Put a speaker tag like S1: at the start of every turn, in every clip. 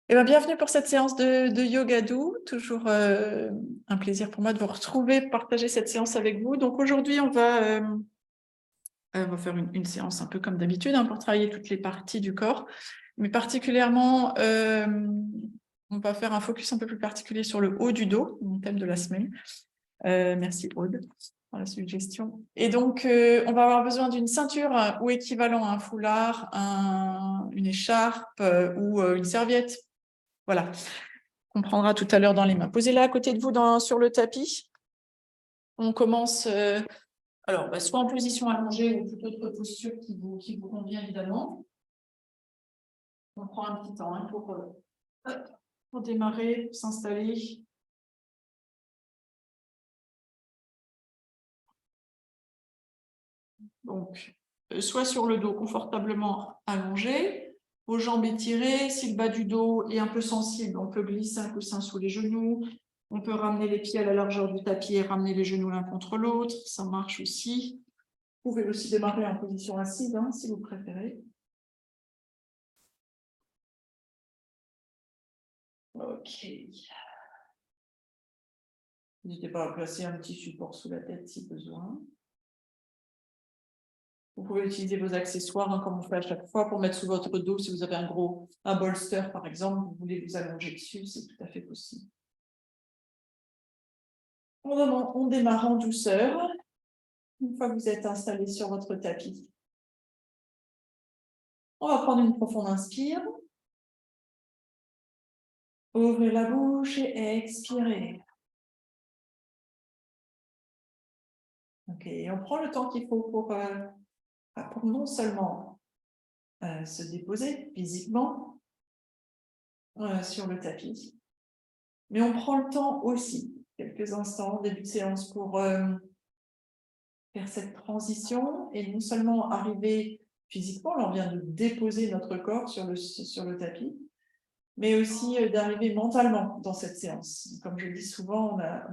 S1: Bienvenue pour cette séance de yoga doux. Toujours un plaisir pour moi de vous retrouver, partager cette séance avec vous. Donc aujourd'hui, on va faire une séance un peu comme d'habitude pour travailler toutes les parties du corps, mais particulièrement, on va faire un focus un peu plus particulier sur le haut du dos, mon thème de la semaine. Merci Aude pour la suggestion. Et donc, on va avoir besoin d'une ceinture ou équivalent à un foulard, une écharpe ou une serviette. Voilà, on prendra tout à l'heure dans les mains. Posez-la à côté de vous sur le tapis. On commence soit en position allongée ou toute autre posture qui vous convient évidemment. On prend un petit temps pour démarrer, s'installer. Donc, soit sur le dos confortablement allongé, vos jambes étirées. Si le bas du dos est un peu sensible, on peut glisser un coussin sous les genoux. On peut ramener les pieds à la largeur du tapis et ramener les genoux l'un contre l'autre. Ça marche aussi. Vous pouvez aussi démarrer en position assise, si vous préférez. Ok. N'hésitez pas à placer un petit support sous la tête si besoin. Vous pouvez utiliser vos accessoires, comme on fait à chaque fois, pour mettre sous votre dos. Si vous avez un bolster, par exemple, vous voulez vous allonger dessus, c'est tout à fait possible. On démarre en douceur, une fois que vous êtes installé sur votre tapis. On va prendre une profonde inspire. Ouvrez la bouche et expirez. Ok, on prend le temps qu'il faut pour non seulement se déposer physiquement sur le tapis, mais on prend le temps aussi, quelques instants, début de séance, pour faire cette transition et non seulement arriver physiquement, là on vient de déposer notre corps sur le tapis, mais aussi d'arriver mentalement dans cette séance. Comme je le dis souvent, on a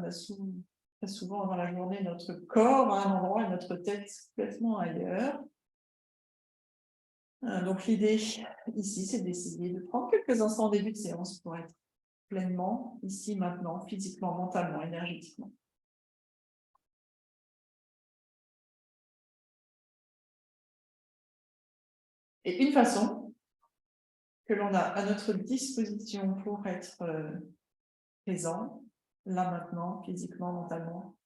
S1: très souvent dans la journée notre corps à un endroit et notre tête complètement ailleurs. Donc l'idée ici, c'est d'essayer de prendre quelques instants en début de séance pour être pleinement ici, maintenant, physiquement, mentalement, énergétiquement. Et une façon que l'on a à notre disposition pour être présent, là maintenant, physiquement, mentalement,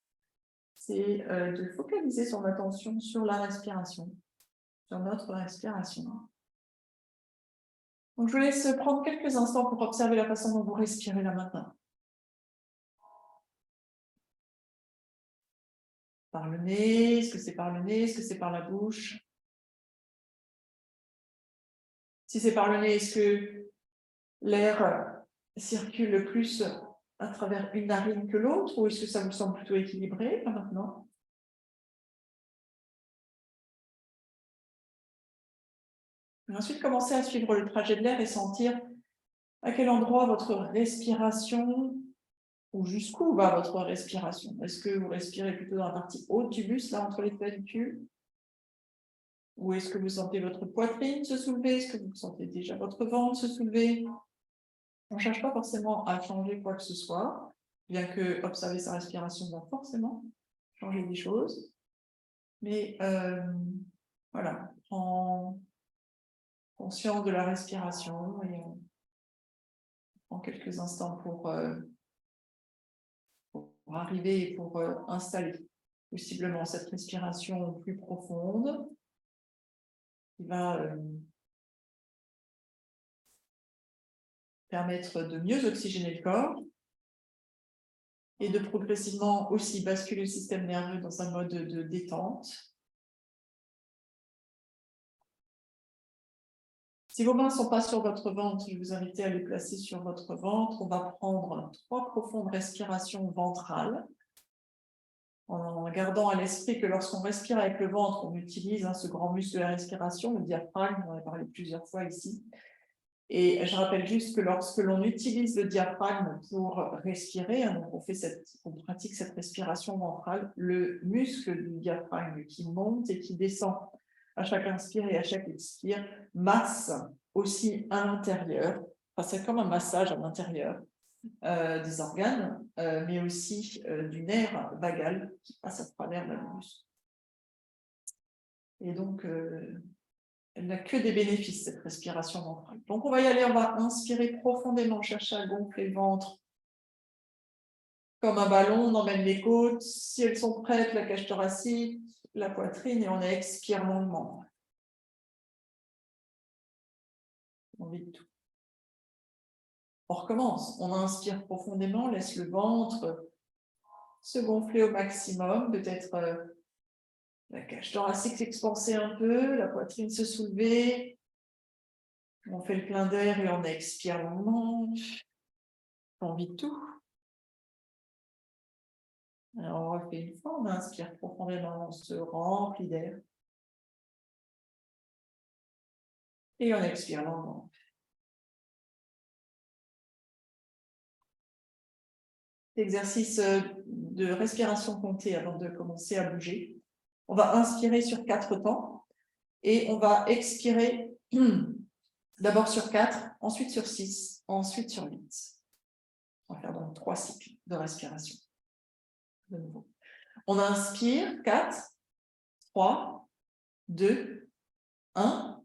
S1: c'est de focaliser son attention sur la respiration, sur notre respiration. Donc, je vous laisse prendre quelques instants pour observer la façon dont vous respirez là maintenant. Par le nez, est-ce que c'est par le nez, est-ce que c'est par la bouche? Si c'est par le nez, est-ce que l'air circule plus à travers une narine que l'autre, ou est-ce que ça vous semble plutôt équilibré là maintenant? Ensuite, commencez à suivre le trajet de l'air et sentir à quel endroit votre respiration, ou jusqu'où va votre respiration. Est-ce que vous respirez plutôt dans la partie haute du buste, là, entre les clavicules? Ou est-ce que vous sentez votre poitrine se soulever? Est-ce que vous sentez déjà votre ventre se soulever? On ne cherche pas forcément à changer quoi que ce soit, bien que observer sa respiration va forcément changer des choses. Mais voilà, prends conscience de la respiration et on prend quelques instants pour arriver et pour installer possiblement cette respiration plus profonde qui va permettre de mieux oxygéner le corps et de progressivement aussi basculer le système nerveux dans un mode de détente. Si vos mains ne sont pas sur votre ventre, je vais vous inviter à les placer sur votre ventre. On va prendre 3 profondes respirations ventrales, en gardant à l'esprit que lorsqu'on respire avec le ventre, on utilise ce grand muscle de la respiration, le diaphragme, on en a parlé plusieurs fois ici. Et je rappelle juste que lorsque l'on utilise le diaphragme pour respirer, donc on pratique cette respiration ventrale, le muscle du diaphragme qui monte et qui descend à chaque inspire et à chaque expire masse aussi à l'intérieur Enfin, c'est comme un massage à l'intérieur des organes, mais aussi du nerf vagal qui passe à travers la l'anus. Et donc, elle n'a que des bénéfices, cette respiration ventrale. Donc, on va y aller, on va inspirer profondément, chercher à gonfler le ventre. Comme un ballon, on emmène les côtes. Si elles sont prêtes, la cage thoracique, la poitrine, et on expire longuement. On vide tout. On recommence. On inspire profondément, laisse le ventre se gonfler au maximum, peut-être la cage thoracique s'expanser un peu, la poitrine se soulever. On fait le plein d'air et on expire longuement. On vide tout. Alors, on refait une fois, on inspire profondément, on se remplit d'air. Et on expire longuement. Exercice de respiration comptée avant de commencer à bouger. On va inspirer sur 4 temps et on va expirer d'abord sur 4, ensuite sur 6, ensuite sur 8. On va faire donc 3 cycles de respiration. De nouveau. On inspire 4, 3, 2, 1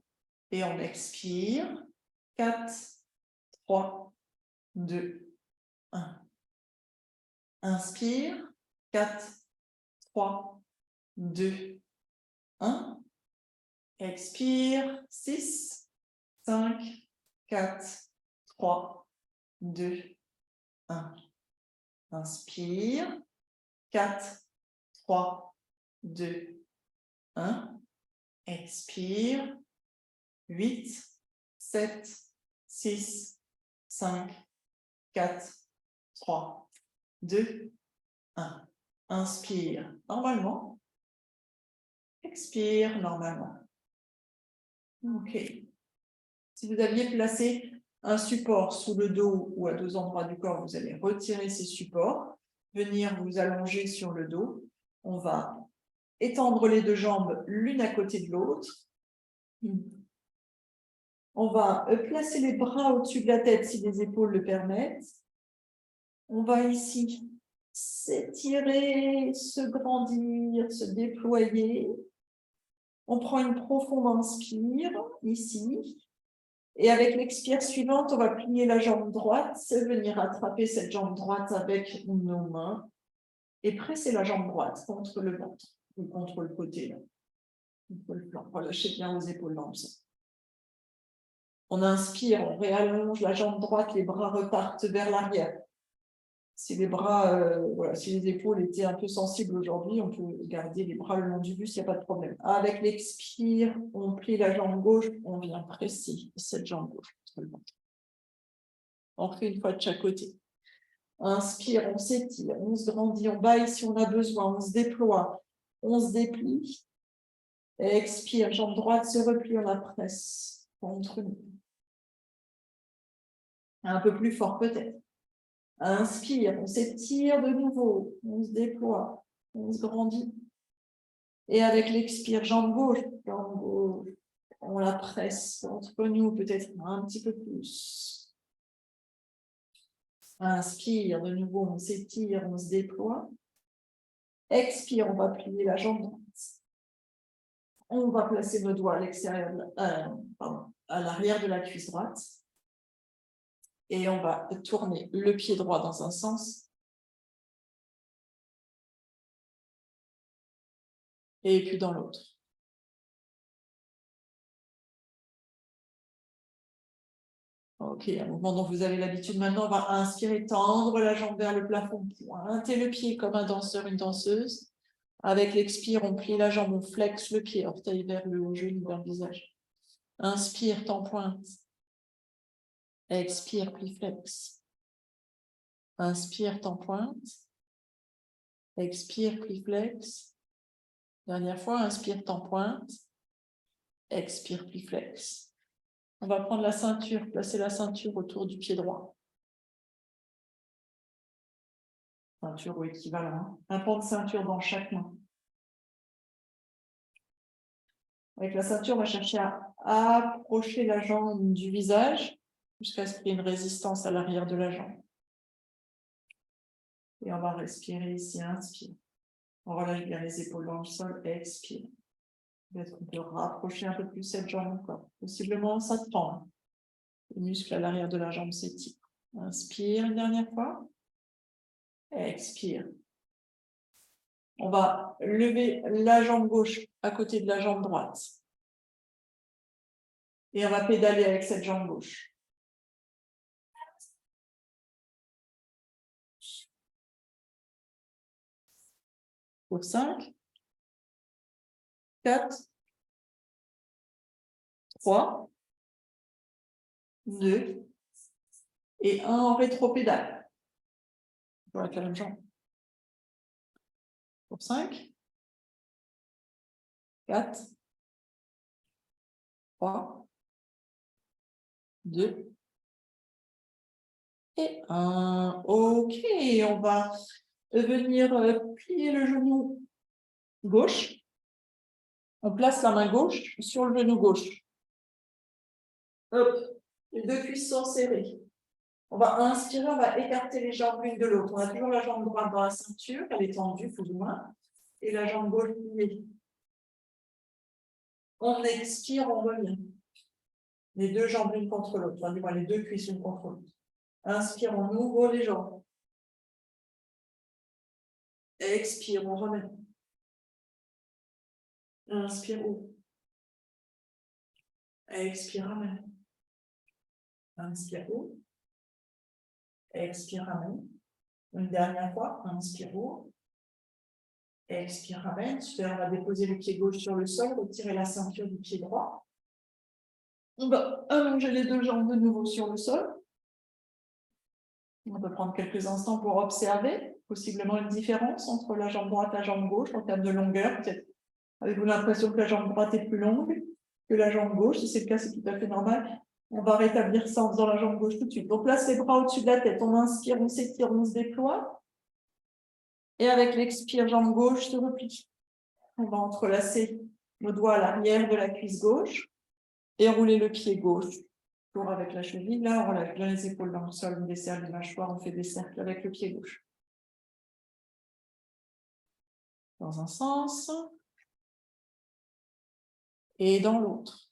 S1: et on expire 4, 3, 2, 1. Inspire 4, 3, 2, 1. Expire 6, 5, 4, 3, 2, 1. Inspire 4, 3, 2, 1. Expire 8, 7, 6, 5, 4, 3, 2, 1. Inspire normalement. Expire normalement. OK. Si vous aviez placé un support sous le dos ou à 2 endroits du corps, vous allez retirer ces supports, venir vous allonger sur le dos. On va étendre les 2 jambes l'une à côté de l'autre. On va placer les bras au-dessus de la tête si les épaules le permettent. On va ici s'étirer, se grandir, se déployer. On prend une profonde inspire ici. Et avec l'expire suivante, on va plier la jambe droite, venir attraper cette jambe droite avec nos mains et presser la jambe droite contre le ventre ou contre le côté, là, contre le flanc. Relâchez bien vos épaules dans le sang. On inspire, on réallonge la jambe droite, les bras repartent vers l'arrière. Si les bras, si les épaules étaient un peu sensibles aujourd'hui, on peut garder les bras le long du buste, il n'y a pas de problème. Avec l'expire, on plie la jambe gauche, on vient presser cette jambe gauche. On refait une fois de chaque côté. Inspire, on s'étire, on se grandit, on baille si on a besoin, on se déploie, on se déplie. Expire, jambe droite se replie, on la presse contre nous. Un peu plus fort peut-être. Inspire, on s'étire de nouveau, on se déploie, on se grandit. Et avec l'expire, jambe gauche, on la presse entre nous, peut-être un petit peu plus. Inspire, de nouveau, on s'étire, on se déploie. Expire, on va plier la jambe droite. On va placer nos doigts à l'extérieur, à l'arrière de la cuisse droite. Et on va tourner le pied droit dans un sens. Et puis dans l'autre. Ok, un mouvement dont vous avez l'habitude maintenant, on va inspirer, tendre la jambe vers le plafond, pointer le pied comme un danseur, une danseuse. Avec l'expire, on plie la jambe, on flexe le pied, orteil vers le haut, genou vers le visage. Inspire, t'en pointe. Expire, plie, flex. Inspire, t'en pointe. Expire, plie, flex. Dernière fois, inspire, t'en pointe. Expire, plie, flex. On va prendre la ceinture, placer la ceinture autour du pied droit. Ceinture ou équivalent. Un pan de ceinture dans chaque main. Avec la ceinture, on va chercher à approcher la jambe du visage jusqu'à ce qu'il y ait une résistance à l'arrière de la jambe. Et on va respirer ici, inspire. On relâche bien les épaules dans le sol, expire. Peut-être qu'on peut rapprocher un peu plus cette jambe encore. Possiblement, ça tend. Hein. Les muscles à l'arrière de la jambe s'étirent. Inspire une dernière fois. Expire. On va lever la jambe gauche à côté de la jambe droite. Et on va pédaler avec cette jambe gauche. Pour 5, 4, 3, 2 et 1 en rétropédale. Avec la même jambe. Pour 5, 4, 3, 2 et 1. Ok, on va venir plier le genou gauche. On place la main gauche sur le genou gauche. Hop, les deux cuisses sont serrées. On va inspirer, on va écarter les jambes l'une de l'autre. On a toujours la jambe droite dans la ceinture, elle est tendue plus ou moins, et la jambe gauche pliée. On expire, on revient. Les deux jambes l'une contre l'autre, enfin, les deux cuisses l'une contre l'autre. Inspire, on ouvre les jambes. Expire, on remet. Inspire, ouvre. Expire, ramène. Inspire, ouvre. Expire, ramène. Une dernière fois, inspire, ouvre. Expire, ramène. Super, on va déposer le pied gauche sur le sol, retirer la ceinture du pied droit. On va allonger les deux jambes de nouveau sur le sol. On peut prendre quelques instants pour observer possiblement une différence entre la jambe droite et la jambe gauche en termes de longueur. Peut-être avez-vous l'impression que la jambe droite est plus longue que la jambe gauche? Si c'est le cas, c'est tout à fait normal. On va rétablir ça en faisant la jambe gauche tout de suite. Donc, place les bras au-dessus de la tête. On inspire, on s'étire, on se déploie. Et avec l'expire, jambe gauche se replie. On va entrelacer nos doigts à l'arrière de la cuisse gauche et rouler le pied gauche. Toujours avec la cheville. Là, on relâche bien les épaules dans le sol, on desserre les mâchoires, on fait des cercles avec le pied gauche. Dans un sens et dans l'autre.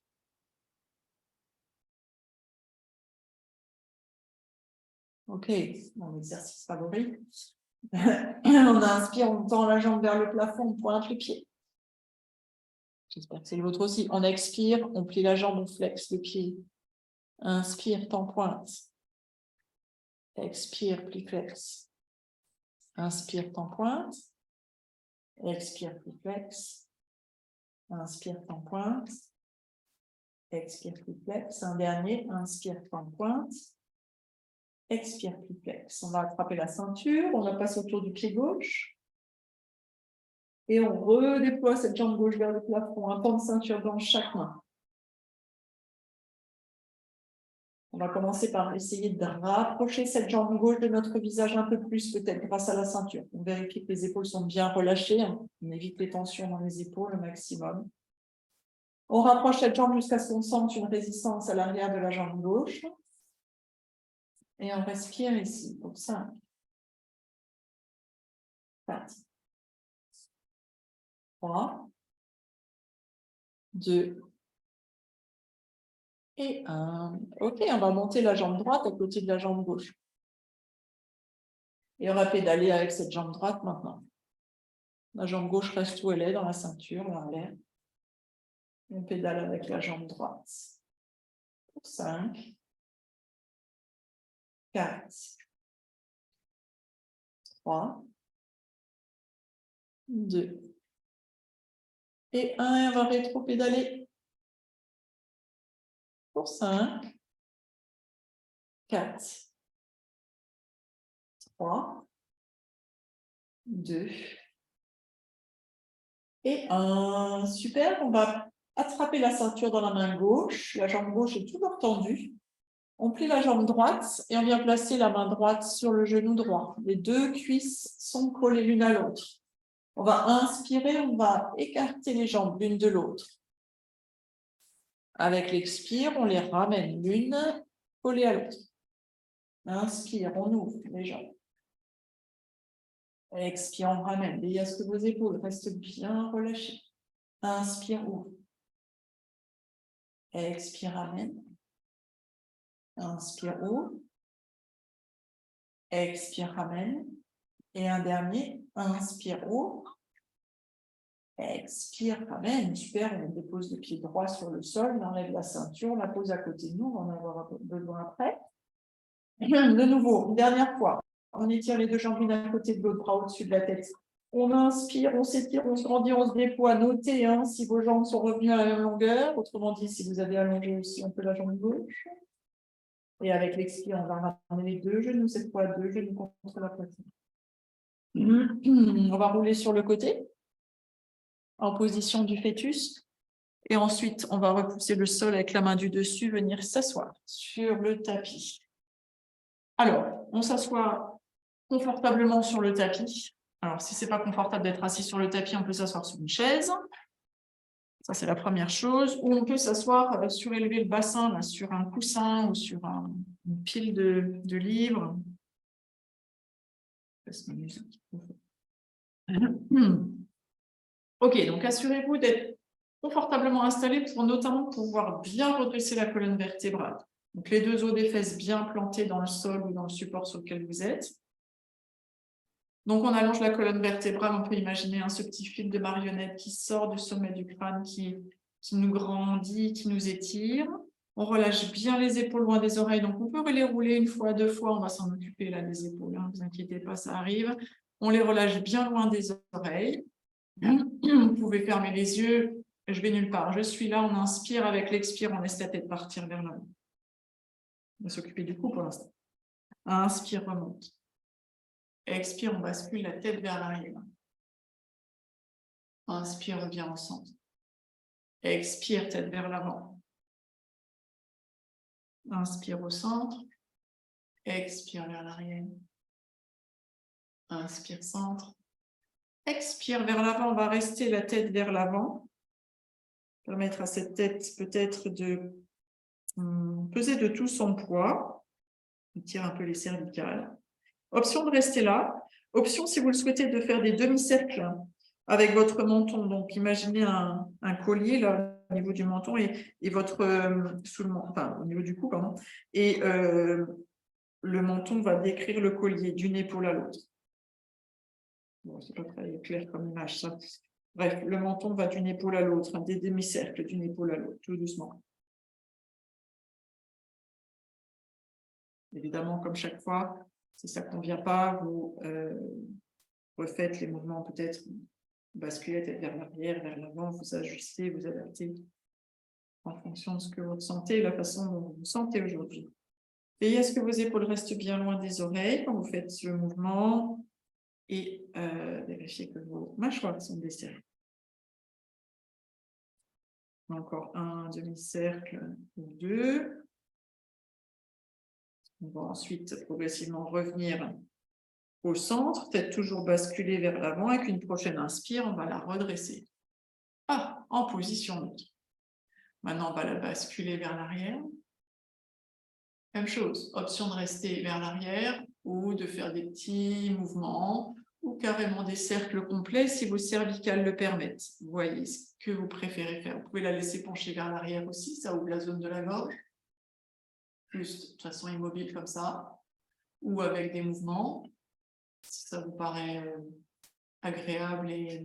S1: Ok, bon exercice favori. On inspire, on tend la jambe vers le plafond, on pointe le pied. J'espère que c'est le vôtre aussi. On expire, on plie la jambe, on flexe le pied. Inspire, tend pointe. Expire, plie flex. Inspire, tend pointe. Expire, plie flex. Inspire, tend pointe. Expire, plie flex. Un dernier, inspire, tend pointe. Expire, plie flex. On va attraper la ceinture, on la passe autour du pied gauche. Et on redéploie cette jambe gauche vers le plafond, un pan de ceinture dans chaque main. On va commencer par essayer de rapprocher cette jambe gauche de notre visage un peu plus, peut-être grâce à la ceinture. On vérifie que les épaules sont bien relâchées. On évite les tensions dans les épaules au maximum. On rapproche cette jambe jusqu'à ce qu'on sente une résistance à l'arrière de la jambe gauche. Et on respire ici pour 5, 4, 3, 2 et 1. Ok, on va monter la jambe droite à côté de la jambe gauche. Et on va pédaler avec cette jambe droite maintenant. La jambe gauche reste où elle est, dans la ceinture, là en l'air. On pédale avec la jambe droite. 5, 4, 3, 2 et 1. Et on va rétro-pédaler pour 5, 4, 3, 2 et 1. Super, on va attraper la ceinture dans la main gauche. La jambe gauche est toujours tendue. On plie la jambe droite et on vient placer la main droite sur le genou droit. Les deux cuisses sont collées l'une à l'autre. On va inspirer, on va écarter les jambes l'une de l'autre. Avec l'expire, on les ramène l'une collé à l'autre. Inspire, on ouvre déjà. Expire, on ramène. Veillez à ce que vos épaules restent bien relâchées. Inspire, ouvre. Expire, ramène. Inspire, ouvre. Expire, ramène. Et un dernier. Inspire, ouvre. Expire, ramène. Super, on dépose le pied droit sur le sol, on enlève la ceinture, on la pose à côté de nous, on va en avoir besoin après. De nouveau, une dernière fois. On étire les deux jambes l'une à côté de l'autre, bras au-dessus de la tête. On inspire, on s'étire, on se grandit, on se déploie. Notez si vos jambes sont revenues à la même longueur. Autrement dit, si vous avez allongé aussi un peu la jambe gauche. Et avec l'expire, on va ramener les deux genoux, cette fois deux genoux contre la poitrine. On va rouler sur le côté, en position du fœtus. Et ensuite, on va repousser le sol avec la main du dessus, venir s'asseoir sur le tapis. Alors, on s'assoit confortablement sur le tapis. Alors, si ce n'est pas confortable d'être assis sur le tapis, on peut s'asseoir sur une chaise. Ça, c'est la première chose. Ou on peut s'asseoir, surélever le bassin là, sur un coussin ou sur une pile de livres. Ok, donc assurez-vous d'être confortablement installé pour notamment pouvoir bien redresser la colonne vertébrale. Donc les deux os des fesses bien plantés dans le sol ou dans le support sur lequel vous êtes. Donc on allonge la colonne vertébrale, on peut imaginer ce petit fil de marionnette qui sort du sommet du crâne, qui nous grandit, qui nous étire. On relâche bien les épaules loin des oreilles, donc on peut les rouler une fois, deux fois, on va s'en occuper là des épaules, ne vous inquiétez pas, ça arrive. On les relâche bien loin des oreilles. Vous pouvez fermer les yeux, je vais nulle part, je suis là, on inspire, avec l'expire, on laisse la tête partir vers l'avant. On va s'occuper du cou pour l'instant. Inspire, remonte. Expire, on bascule la tête vers l'arrière. Inspire, revient au centre. Expire, tête vers l'avant. Inspire au centre. Expire vers l'arrière. Inspire, centre. Expire vers l'avant, on va rester la tête vers l'avant. Permettre à cette tête peut-être de peser de tout son poids. On tire un peu les cervicales. Option de rester là. Option, si vous le souhaitez, de faire des demi-cercles avec votre menton. Donc, imaginez un collier là, au niveau du menton et votre sous le menton, enfin, au niveau du cou, pardon. Et le menton va décrire le collier d'une épaule à l'autre. Bon, c'est pas très clair comme image, ça. Bref, le menton va d'une épaule à l'autre, des demi-cercles d'une épaule à l'autre, tout doucement. Évidemment, comme chaque fois, si ça ne convient pas, vous refaites les mouvements, peut-être basculer tête vers l'arrière, vers l'avant, vous ajustez, vous adaptez en fonction de ce que vous ressentez, la façon dont vous vous sentez aujourd'hui. Veillez à ce que vos épaules restent bien loin des oreilles quand vous faites ce mouvement et vérifiez que vos mâchoires sont desserrées. Encore un demi-cercle ou deux. On va ensuite progressivement revenir au centre, peut-être toujours basculer vers l'avant. Avec une prochaine inspire, on va la redresser. En position neutre. Maintenant, on va la basculer vers l'arrière. Même chose, option de rester vers l'arrière ou de faire des petits mouvements ou carrément des cercles complets si vos cervicales le permettent. Vous voyez ce que vous préférez faire. Vous pouvez la laisser pencher vers l'arrière aussi, ça ouvre la zone de la gorge. Juste de façon immobile comme ça, ou avec des mouvements, si ça vous paraît agréable et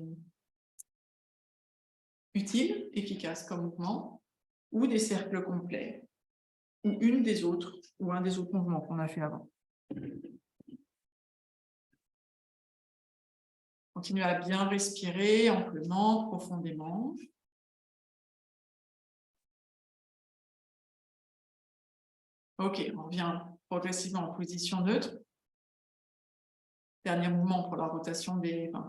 S1: utile, efficace comme mouvement, ou des cercles complets, ou une des autres, ou un des autres mouvements qu'on a fait avant. Continuez à bien respirer amplement, profondément. Ok, on revient progressivement en position neutre. Dernier mouvement pour la rotation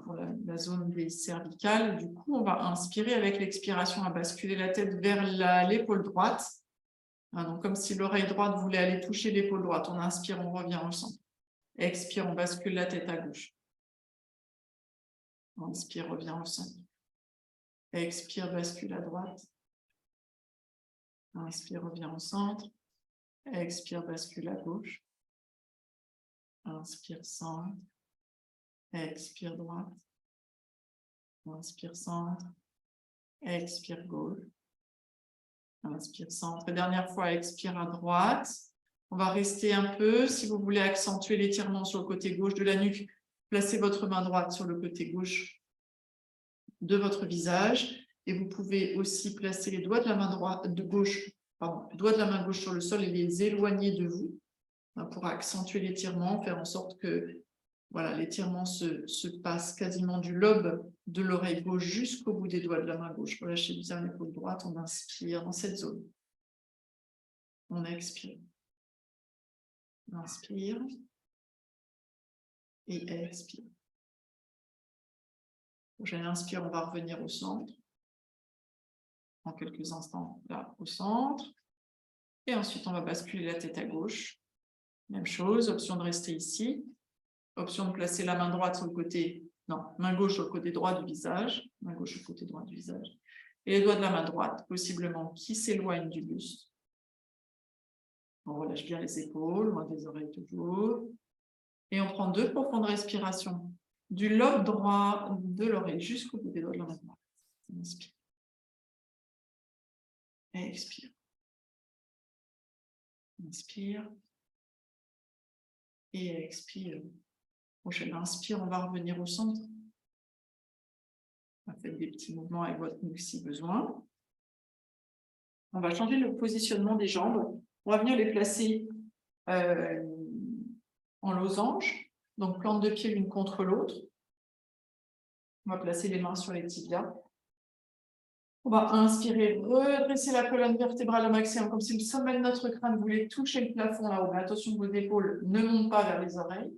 S1: pour la zone des cervicales. Du coup, on va inspirer avec l'expiration à basculer la tête vers l'épaule droite. Donc, comme si l'oreille droite voulait aller toucher l'épaule droite. On inspire, on revient au centre. Expire, on bascule la tête à gauche. Inspire, revient au centre. Expire, bascule à droite. Inspire, revient au centre. Expire, bascule à gauche. Inspire, centre. Expire, droite. Inspire, centre. Expire, gauche. Inspire, centre. Et dernière fois, expire à droite. On va rester un peu. Si vous voulez accentuer l'étirement sur le côté gauche de la nuque, placez votre main droite sur le côté gauche de votre visage. Et vous pouvez aussi placer les doigts de la main droite, doigts de la main gauche sur le sol et les éloigner de vous pour accentuer l'étirement, faire en sorte que voilà, l'étirement se passe quasiment du lobe de l'oreille gauche jusqu'au bout des doigts de la main gauche. Relâchez bien l'épaule droite, on inspire dans cette zone. On expire. On inspire. Et expire. Prochaine inspire, on va revenir au centre. En quelques instants, là, au centre. Et ensuite, on va basculer la tête à gauche. Même chose, option de rester ici. Option de placer la main droite sur le côté, non, main gauche sur le côté droit du visage. Main gauche sur le côté droit du visage. Et les doigts de la main droite, possiblement, qui s'éloignent du buste. On relâche bien les épaules, loin des oreilles toujours. Et on prend 2 profondes respirations du lobe droit de l'oreille jusqu'au bout des doigts de la main droite. Inspire. Et expire. Inspire. Et expire. Prochaine inspire, on va revenir au centre. On va faire des petits mouvements avec votre nuque si besoin. On va changer le positionnement des jambes. On va venir les placer en losange. Donc, plante de pied l'une contre l'autre. On va placer les mains sur les tibias. On va inspirer, redresser la colonne vertébrale au maximum, comme si le sommet de notre crâne voulait toucher le plafond là-haut. Mais attention que vos épaules ne montent pas vers les oreilles.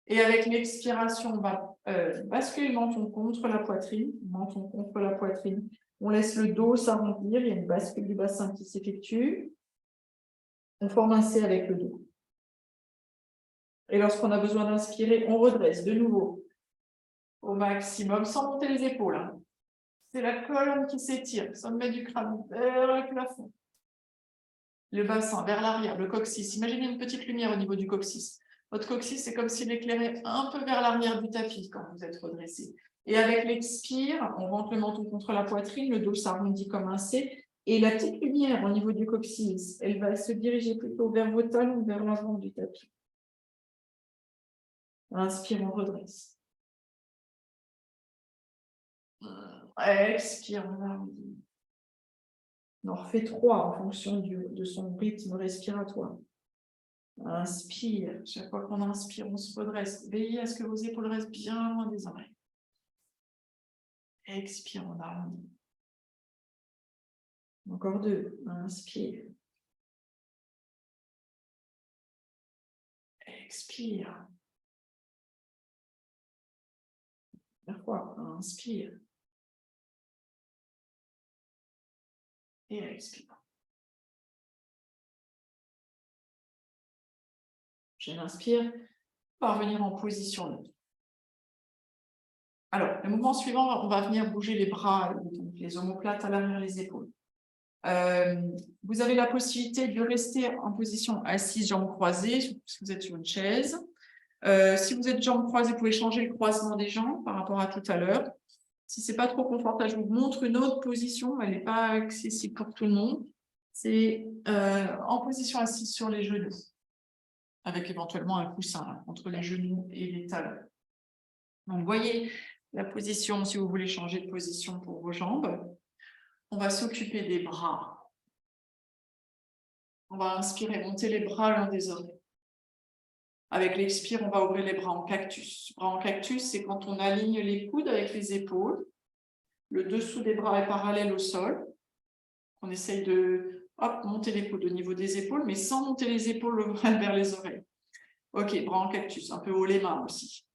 S1: Et avec l'expiration, on va basculer le menton contre la poitrine. Menton contre la poitrine. On laisse le dos s'arrondir. Il y a une bascule du bassin qui s'effectue. On forme un C avec le dos. Et lorsqu'on a besoin d'inspirer, on redresse de nouveau au maximum, sans monter les épaules. Hein. C'est la colonne qui s'étire, sommet du crâne vers le plafond. Le bassin vers l'arrière, le coccyx. Imaginez une petite lumière au niveau du coccyx. Votre coccyx, c'est comme s'il éclairait un peu vers l'arrière du tapis quand vous êtes redressé. Et avec l'expire, on rentre le menton contre la poitrine, le dos s'arrondit comme un C. Et la petite lumière au niveau du coccyx, elle va se diriger plutôt vers vos talons, vers l'avant du tapis. Inspire, on redresse. Expire, on arrondit. On en refait 3 en fonction de son rythme respiratoire. Inspire. Chaque fois qu'on inspire, on se redresse. Veillez à ce que vos épaules restent bien loin des oreilles. Expire, on arrondit. Encore 2. Inspire. Expire. Dernière fois. Inspire. Et expire. J'inspire. On va revenir en position neutre. Alors, le mouvement suivant, on va venir bouger les bras, les omoplates à l'arrière, les épaules. Vous avez la possibilité de rester en position assise, jambes croisées, si vous êtes sur une chaise. Si vous êtes jambes croisées, vous pouvez changer le croisement des jambes par rapport à tout à l'heure. Si ce n'est pas trop confortable, je vous montre une autre position. Elle n'est pas accessible pour tout le monde. C'est en position assise sur les genoux, avec éventuellement un coussin là, entre les genoux et les talons. Donc, voyez la position, si vous voulez changer de position pour vos jambes. On va s'occuper des bras. On va inspirer, monter les bras long des oreilles. Avec l'expire, on va ouvrir les bras en cactus. Bras en cactus, c'est quand on aligne les coudes avec les épaules. Le dessous des bras est parallèle au sol. On essaye de monter les coudes au niveau des épaules, mais sans monter les épaules vers les oreilles. Ok, bras en cactus, un peu haut les mains aussi.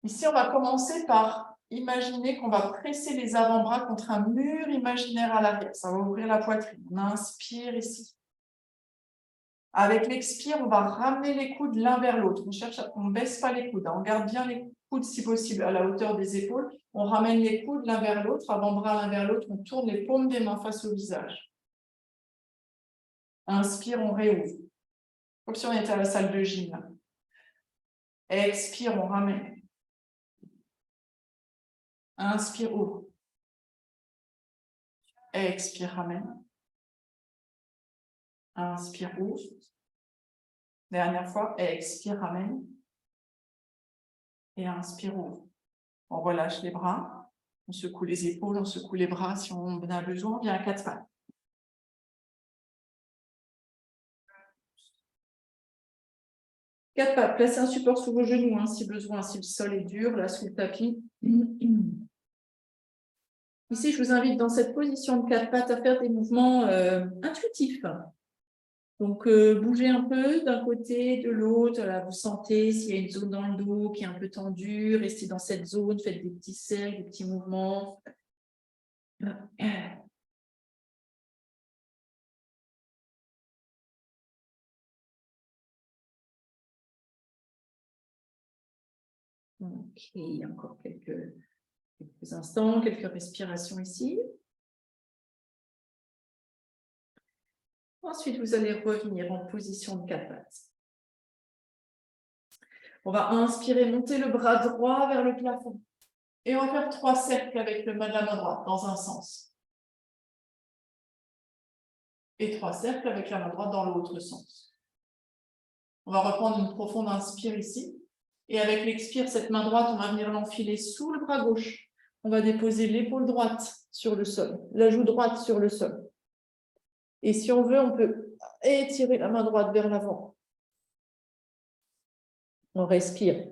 S1: Ici, on va commencer par imaginer qu'on va presser les avant-bras contre un mur imaginaire à l'arrière. Ça va ouvrir la poitrine. On inspire ici. Avec l'expire, on va ramener les coudes l'un vers l'autre. On ne baisse pas les coudes. On garde bien les coudes si possible à la hauteur des épaules. On ramène les coudes l'un vers l'autre, avant-bras l'un vers l'autre. On tourne les paumes des mains face au visage. Inspire, on réouvre. Comme si on était à la salle de gym. Là. Expire, on ramène. Inspire, ouvre. Expire, ramène. Inspire, ouvre. Dernière fois, expire, ramène. Et inspire, ouvre. On relâche les bras. On secoue les épaules, on secoue les bras si on en a besoin. On vient à 4 pattes. Quatre pattes. Placez un support sous vos genoux, hein, si besoin, si le sol est dur, là, sous le tapis. Ici, je vous invite dans cette position de 4 pattes à faire des mouvements intuitifs. Donc, bougez un peu d'un côté, de l'autre. Là, vous sentez s'il y a une zone dans le dos qui est un peu tendue. Restez dans cette zone, faites des petits cercles, des petits mouvements. Ok, encore quelques instants, quelques respirations ici. Ensuite, vous allez revenir en position de 4 pattes. On va inspirer, monter le bras droit vers le plafond. Et on va faire 3 cercles avec le main de la main droite dans un sens. Et 3 cercles avec la main droite dans l'autre sens. On va reprendre une profonde inspire ici. Et avec l'expire, cette main droite, on va venir l'enfiler sous le bras gauche. On va déposer l'épaule droite sur le sol, la joue droite sur le sol. Et si on veut, on peut étirer la main droite vers l'avant. On respire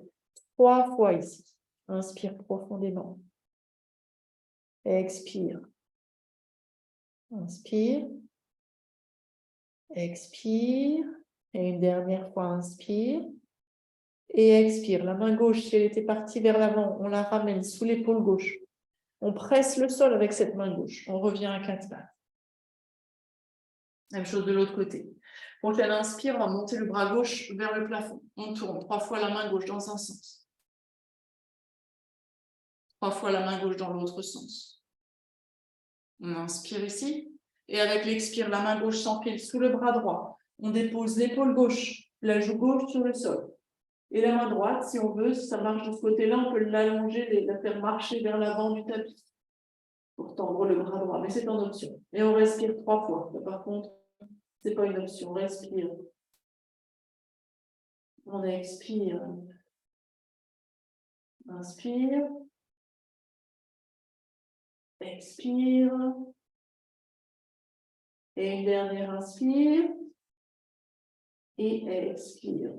S1: 3 fois ici. Inspire profondément. Expire. Inspire. Expire. Et une dernière fois, inspire. Et expire. La main gauche, si elle était partie vers l'avant, on la ramène sous l'épaule gauche. On presse le sol avec cette main gauche. On revient à 4 pattes. Même chose de l'autre côté. Quand elle inspire, on va monter le bras gauche vers le plafond. On tourne 3 fois la main gauche dans un sens. 3 fois la main gauche dans l'autre sens. On inspire ici. Et avec l'expire, la main gauche s'empile sous le bras droit. On dépose l'épaule gauche, la joue gauche sur le sol. Et la main droite, si on veut, si ça marche de ce côté-là, on peut l'allonger, la faire marcher vers l'avant du tapis pour tendre le bras droit. Mais c'est en option. Et on respire 3 fois. Par contre, ce n'est pas une option. On respire. On expire. Inspire. Expire. Et une dernière inspire. Et expire.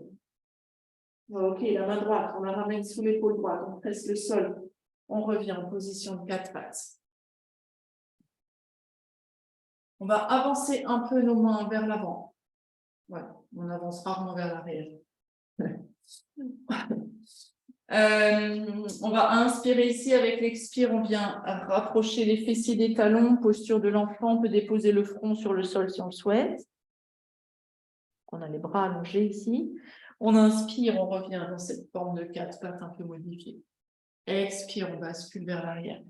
S1: Ok, la main droite, on la ramène sous l'épaule droite, on presse le sol. On revient en position de 4 pattes. On va avancer un peu nos mains vers l'avant. Voilà, on avance rarement vers l'arrière. On va inspirer ici avec l'expire, on vient rapprocher les fessiers des talons, posture de l'enfant, on peut déposer le front sur le sol si on le souhaite. On a les bras allongés ici. On inspire, on revient dans cette forme de 4 pattes un peu modifiée. Expire, on bascule vers l'arrière.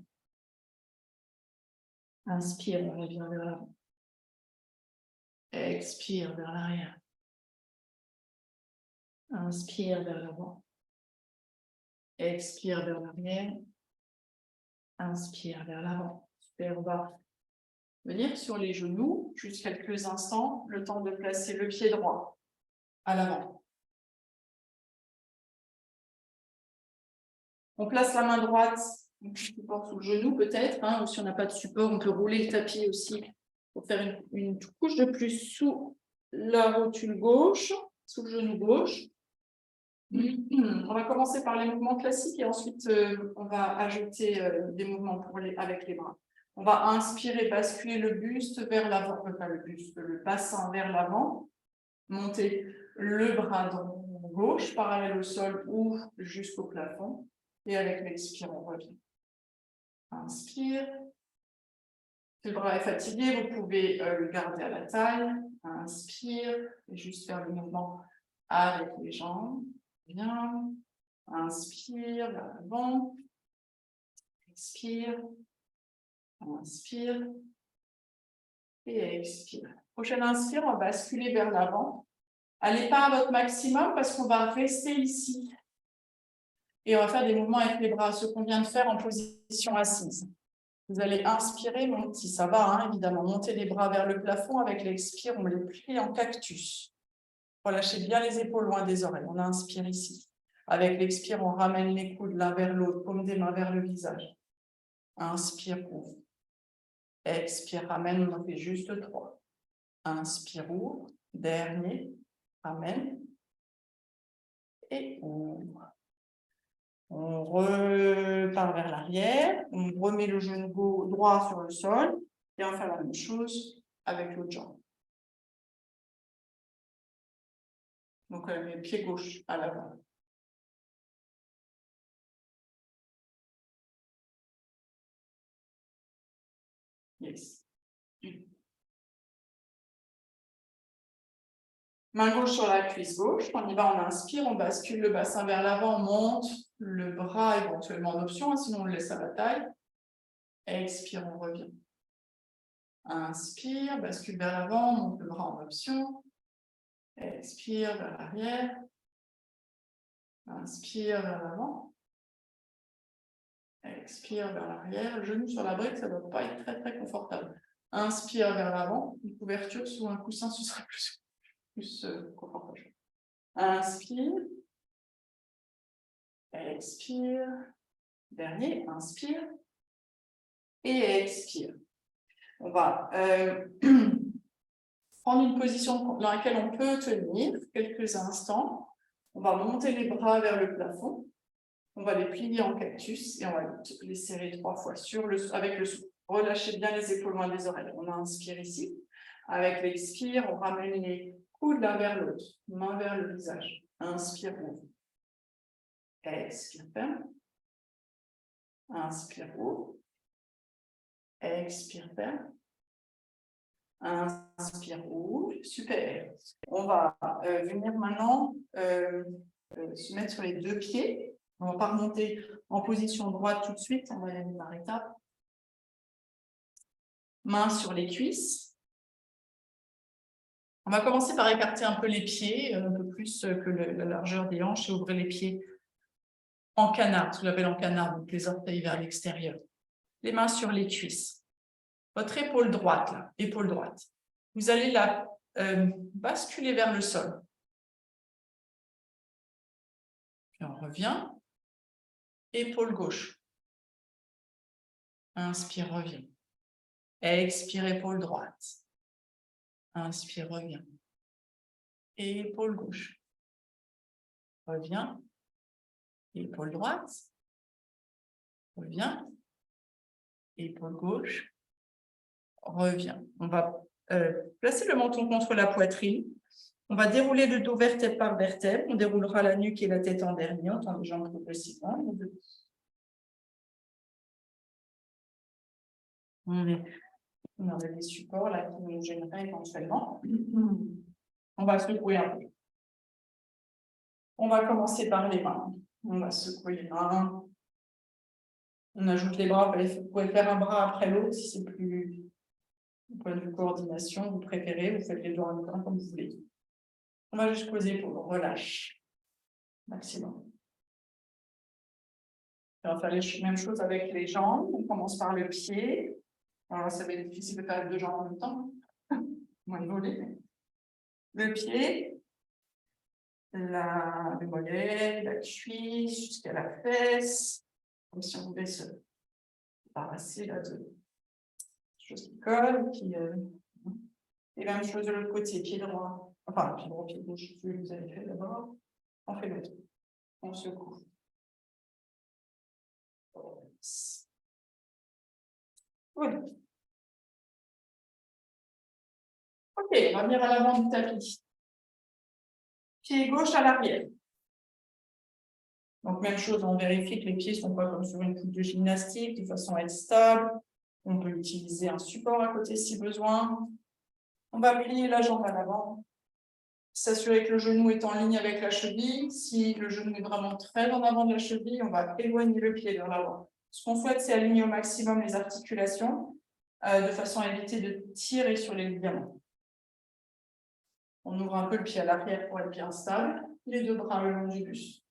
S1: Inspire, on revient vers l'avant. Expire vers l'arrière. Inspire vers l'avant. Expire vers l'arrière. Inspire vers l'avant. Super, on va venir sur les genoux, juste quelques instants, le temps de placer le pied droit à l'avant. On place la main droite, support sous le genou peut-être, hein, ou si on n'a pas de support, on peut rouler le tapis aussi pour faire une couche de plus sous la rotule gauche, sous le genou gauche. On va commencer par les mouvements classiques et ensuite on va ajouter des mouvements avec les bras. On va inspirer, basculer le buste vers l'avant, pas le buste, le bassin vers l'avant, monter le bras gauche parallèle au sol ou jusqu'au plafond. Et avec l'expire, on revient. Inspire. Si le bras est fatigué, vous pouvez le garder à la taille. Inspire et juste faire le mouvement avec les jambes. Bien. Inspire vers l'avant. Expire. Inspire. Et expire. Prochaine inspire, on va basculer vers l'avant. Allez pas à votre maximum parce qu'on va rester ici. Et on va faire des mouvements avec les bras, ce qu'on vient de faire en position assise. Vous allez inspirer, monter, ça va, hein, évidemment. Montez les bras vers le plafond. Avec l'expire, on les plie en cactus. Relâchez bien les épaules loin des oreilles. On inspire ici. Avec l'expire, on ramène les coudes l'un vers l'autre, paume des mains vers le visage. Inspire, ouvre. Expire, ramène, on en fait juste 3. Inspire, ouvre. Dernier, ramène. Et ouvre. On repart vers l'arrière. On remet le genou droit sur le sol. Et on fait la même chose avec l'autre jambe. Donc, le pied gauche à l'avant. Yes. Main gauche sur la cuisse gauche. On y va, on inspire, on bascule le bassin vers l'avant, on monte le bras éventuellement en option, sinon on le laisse à la taille. Expire, on revient. Inspire, bascule vers l'avant, monte le bras en option. Expire vers l'arrière. Inspire vers l'avant. Expire vers l'arrière. Genou sur la brique, ça ne doit pas être très très confortable. Inspire vers l'avant. Une couverture sous un coussin, ce sera plus confortable. Inspire. Expire. Dernier, inspire. Et expire. On va prendre une position dans laquelle on peut tenir quelques instants. On va monter les bras vers le plafond. On va les plier en cactus et on va les serrer 3 fois avec le souffle. Relâchez bien les épaules loin des oreilles. On inspire ici. Avec l'expire, on ramène les coudes l'un vers l'autre, main vers le visage. Inspire, ouvre. Expire, ferme. Inspire, ouvre. Expire, ferme. Inspire, ouvre. Super. On va venir maintenant se mettre sur les 2 pieds. On ne va pas remonter en position droite tout de suite. On va y aller par étapes. Main sur les cuisses. On va commencer par écarter un peu les pieds, un peu plus que la largeur des hanches et ouvrir les pieds en canard, ce que j'appelle en canard, donc les orteils vers l'extérieur. Les mains sur les cuisses. Votre épaule droite, là, épaule droite. Vous allez la basculer vers le sol. Puis on revient. Épaule gauche. Inspire, revient. Expire, épaule droite. Inspire, revient. Épaule gauche. Revient. Épaule droite. Revient. Épaule gauche. Revient. On va placer le menton contre la poitrine. On va dérouler le dos vertèbre par vertèbre. On déroulera la nuque et la tête en dernier. On tend les jambes progressivement. On a des supports là qui nous gêneraient éventuellement. On va secouer un peu. On va commencer par les mains. On va secouer les mains. On ajoute les bras. Vous pouvez faire un bras après l'autre si c'est plus du point de vue coordination. Vous préférez, vous faites les deux en même temps comme vous voulez. On va jusqu'aux épaules. On relâche maximum. On va faire la même chose avec les jambes. On commence par le pied. Alors, ça va être difficile de faire les deux jambes en même temps. Moins de voler. Le pied, le mollet, la cuisse, jusqu'à la fesse. Comme si on voulait se débarrasser là de choses qui collent. Et la même chose de l'autre côté, pied droit. Enfin, pied droit, pied gauche, celui que vous avez fait d'abord. On fait l'autre. On secoue. Oui. Ok, on va venir à l'avant du tapis. Pied gauche à l'arrière. Donc, même chose, on vérifie que les pieds ne sont pas comme sur une coupe de gymnastique, de façon à être stable. On peut utiliser un support à côté si besoin. On va plier la jambe à l'avant. S'assurer que le genou est en ligne avec la cheville. Si le genou est vraiment très en avant de la cheville, on va éloigner le pied vers l'avant. Ce qu'on souhaite, c'est aligner au maximum les articulations de façon à éviter de tirer sur les ligaments. On ouvre un peu le pied à l'arrière pour être bien stable. Les deux bras le long du buste.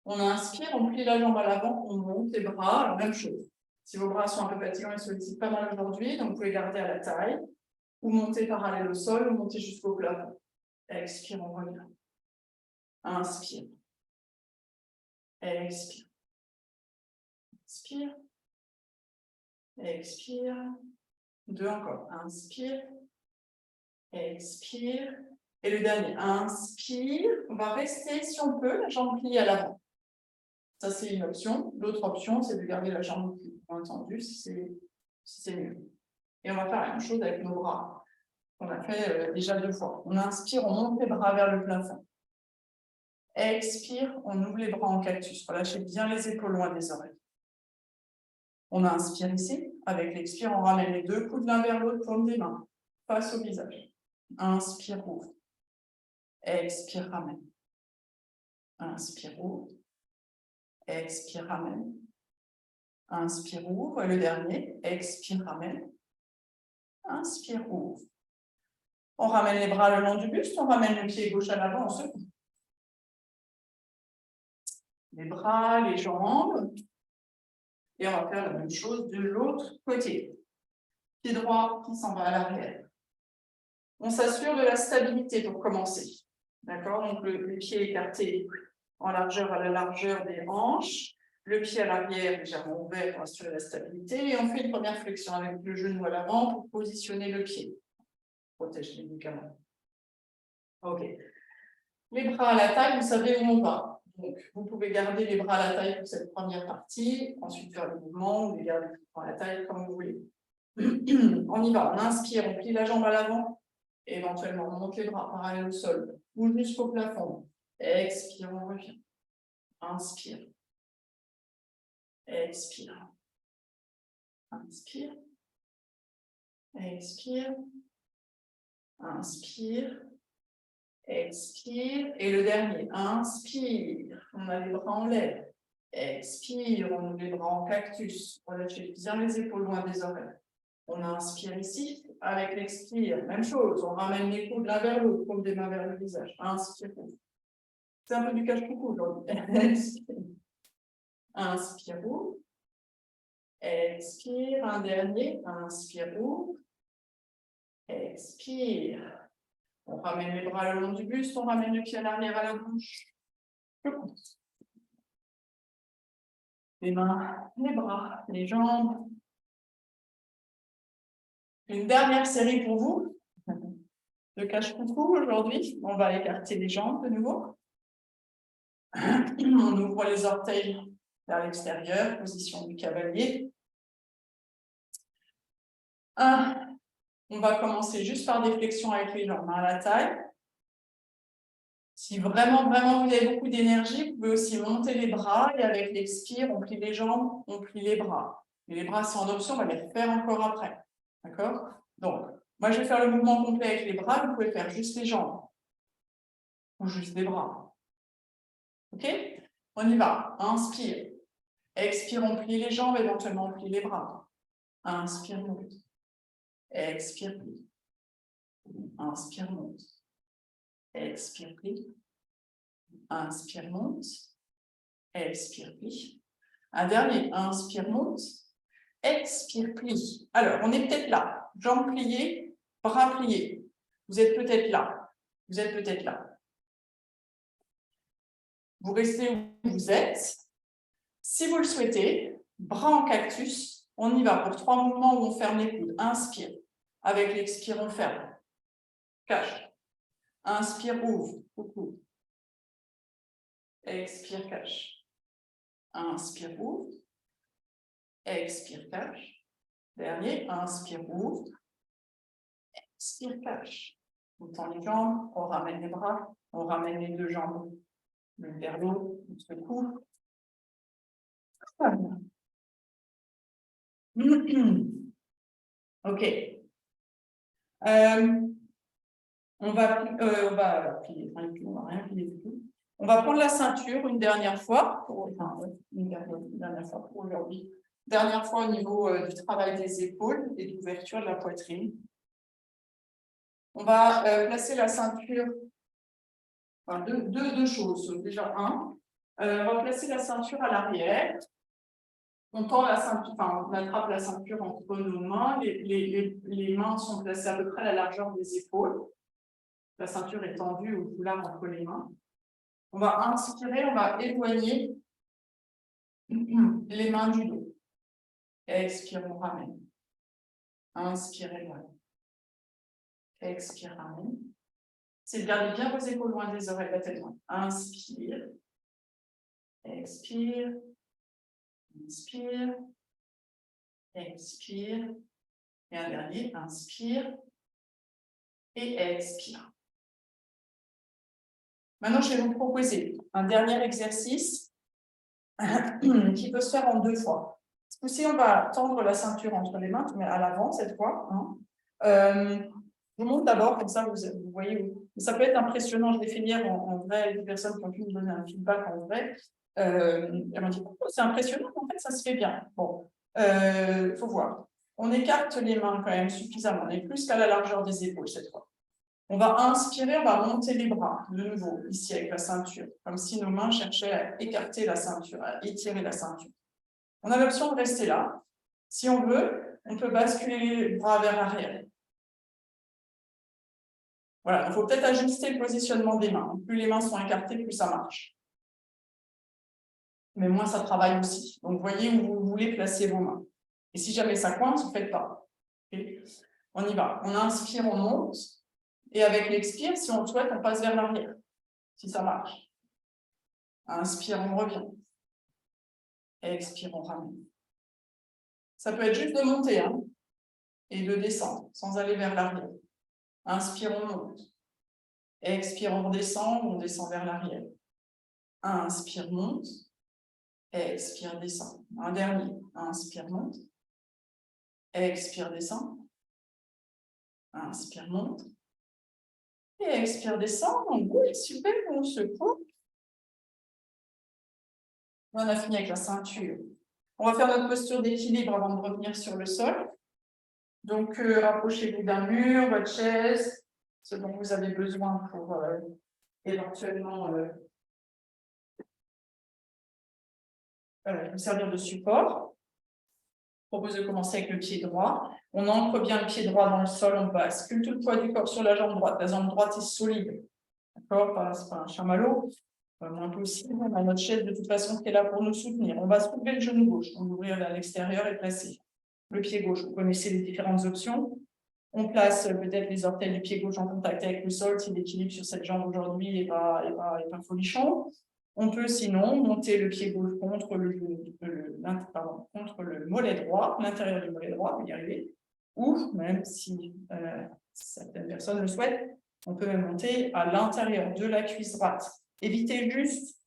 S1: On inspire, on plie la jambe à l'avant, on monte les bras, alors même chose. Si vos bras sont un peu fatigants, ils sollicitent pas mal aujourd'hui, donc vous pouvez garder à la taille, ou monter parallèle au sol, ou monter jusqu'au plafond. Expire, on revient. Inspire. Expire. Inspire. Expire. Deux encore. Inspire. Expire. Et le dernier, inspire. On va rester, si on peut, la jambe pliée à l'avant. Ça, c'est une option. L'autre option, c'est de garder la jambe pliée, bien entendu, si c'est mieux. Et on va faire la même chose avec nos bras. On a fait déjà 2 fois. On inspire, on monte les bras vers le plafond. Expire, on ouvre les bras en cactus. Relâchez bien les épaules loin des oreilles. On inspire ici. Avec l'expire, on ramène les 2 coudes l'un vers l'autre, paume des mains, face au visage. Inspire, ouvre. Expire, ramène. Inspire, ouvre. Expire, ramène. Inspire, ouvre. Et le dernier, expire, ramène. Inspire, ouvre. On ramène les bras le long du buste, on ramène le pied gauche à l'avant, on secoue. Les bras, les jambes. Et on va faire la même chose de l'autre côté. Pied droit qui s'en va à l'arrière. On s'assure de la stabilité pour commencer. D'accord? Donc le pied écarté en largeur à la largeur des hanches. Le pied à l'arrière légèrement ouvert pour assurer la stabilité. Et on fait une première flexion avec le genou à l'avant pour positionner le pied. Protège les ligaments. OK. Les bras à la taille, vous savez où on va. Donc, vous pouvez garder les bras à la taille pour cette première partie, ensuite faire le mouvement, ou les garder à la taille comme vous voulez. On y va, on inspire, on plie la jambe à l'avant, et éventuellement on monte les bras parallèles au sol, ou jusqu'au plafond. Expire, on revient. Inspire. Expire. Inspire. Expire. Inspire. Expire. Et le dernier, inspire. On a les bras en l'air. Expire, on ouvre les bras en cactus. Relâchez bien les épaules loin des oreilles. On inspire ici. Avec l'expire, même chose. On ramène les coudes l'un vers l'autre, paume des mains vers le visage. Inspire. C'est un peu du cache-coucou aujourd'hui. Inspire. Expire. Un dernier. Inspire. Expire. On ramène les bras le long du buste, on ramène le pied à l'arrière à la bouche. Les mains, les bras, les jambes. Une dernière série pour vous de cache-coucou aujourd'hui. On va écarter les jambes de nouveau. On ouvre les orteils vers l'extérieur, position du cavalier. On va commencer juste par des flexions avec les jambes à la taille. Si vraiment, vous avez beaucoup d'énergie, vous pouvez aussi monter les bras et avec l'expire, on plie les jambes, on plie les bras. Mais les bras, c'est en option, on va les refaire encore après. D'accord? Donc, moi, je vais faire le mouvement complet avec les bras, vous pouvez faire juste les jambes ou juste les bras. OK? On y va. Inspire. Expire, on plie les jambes, éventuellement, on plie les bras. Inspire, monte. Expire, plie. Inspire, monte. Expire, plie. Inspire, monte. Expire, plie. Un dernier. Inspire, monte. Expire, plie. Alors, on est peut-être là. Jambes pliées, bras pliés. Vous êtes peut-être là. Vous êtes peut-être là. Vous restez où vous êtes. Si vous le souhaitez, bras en cactus, on y va pour 3 mouvements où on ferme les coudes. Inspire. Avec l'expire, on ferme. Cache. Inspire, ouvre. Coucou. Expire, cache. Inspire, ouvre. Expire, cache. Dernier. Inspire, ouvre. Expire, cache. On tend les jambes, on ramène les bras, on ramène les 2 jambes l'une vers l'autre, on se couvre. Voilà. OK. On va plier, on va rien plier du tout. On va prendre la ceinture une dernière fois, une dernière fois pour aujourd'hui. Dernière fois au niveau du travail des épaules et de l'ouverture de la poitrine. On va placer la ceinture, enfin, deux choses. Déjà, on va placer la ceinture à l'arrière. On tend la ceinture, enfin, on attrape la ceinture entre nos mains. Les mains sont placées à peu près à la largeur des épaules. La ceinture est tendue au foulard entre les mains. On va inspirer, on va éloigner les mains du dos. Expire, on ramène. Inspirez, voilà. Expire, ramène. C'est de garder bien vos épaules loin des oreilles, la tête loin. Inspire. Expire. Inspire. Expire. Et un dernier, inspire. Et expire. Maintenant, je vais vous proposer un dernier exercice qui peut se faire en 2 fois. Ce coup-ci, on va tendre la ceinture entre les mains, mais à l'avant cette fois. Je vous montre d'abord, comme ça vous voyez. Ça peut être impressionnant, je l'ai fait hier en vrai, les personnes qui ont pu me donner un feedback en vrai. Elles m'ont dit, oh, c'est impressionnant, en fait, ça se fait bien. Bon, il faut voir. On écarte les mains quand même suffisamment, on est plus qu'à la largeur des épaules cette fois. On va inspirer, on va monter les bras de nouveau, ici avec la ceinture, comme si nos mains cherchaient à écarter la ceinture, à étirer la ceinture. On a l'option de rester là. Si on veut, on peut basculer les bras vers l'arrière. Voilà, il faut peut-être ajuster le positionnement des mains. Plus les mains sont écartées, plus ça marche. Mais moins ça travaille aussi. Donc, voyez où vous voulez placer vos mains. Et si jamais ça coince, ne faites pas. Okay. On y va. On inspire, on monte. Et avec l'expire, si on le souhaite, on passe vers l'arrière. Si ça marche. Inspire, on revient. Expire, on ramène. Ça peut être juste de monter et de descendre, sans aller vers l'arrière. Inspire, on monte. Expire, on redescend vers l'arrière. Inspire, monte. Expire, descend. Un dernier. Inspire, monte. Expire, descend. Inspire, monte. Et expire, descend. On bouge, super, on secoue. On a fini avec la ceinture. On va faire notre posture d'équilibre avant de revenir sur le sol. Donc, rapprochez-vous d'un mur, votre chaise, ce dont vous avez besoin pour éventuellement vous servir de support. Je propose de commencer avec le pied droit. On ancre bien le pied droit dans le sol, on bascule tout le poids du corps sur la jambe droite. La jambe droite est solide. D'accord, c'est pas un chamallow. Moins possible, on a notre chaise de toute façon qui est là pour nous soutenir. On va soulever le genou gauche, on va ouvrir vers l'extérieur et placer le pied gauche. Vous connaissez les différentes options. On place peut-être les orteils du pied gauche en contact avec le sol si l'équilibre sur cette jambe aujourd'hui n'est pas folichon. On peut sinon monter le pied gauche contre le mollet droit, l'intérieur du mollet droit, on va y arriver. Ou même si certaines personnes le souhaitent, on peut même monter à l'intérieur de la cuisse droite. Évitez juste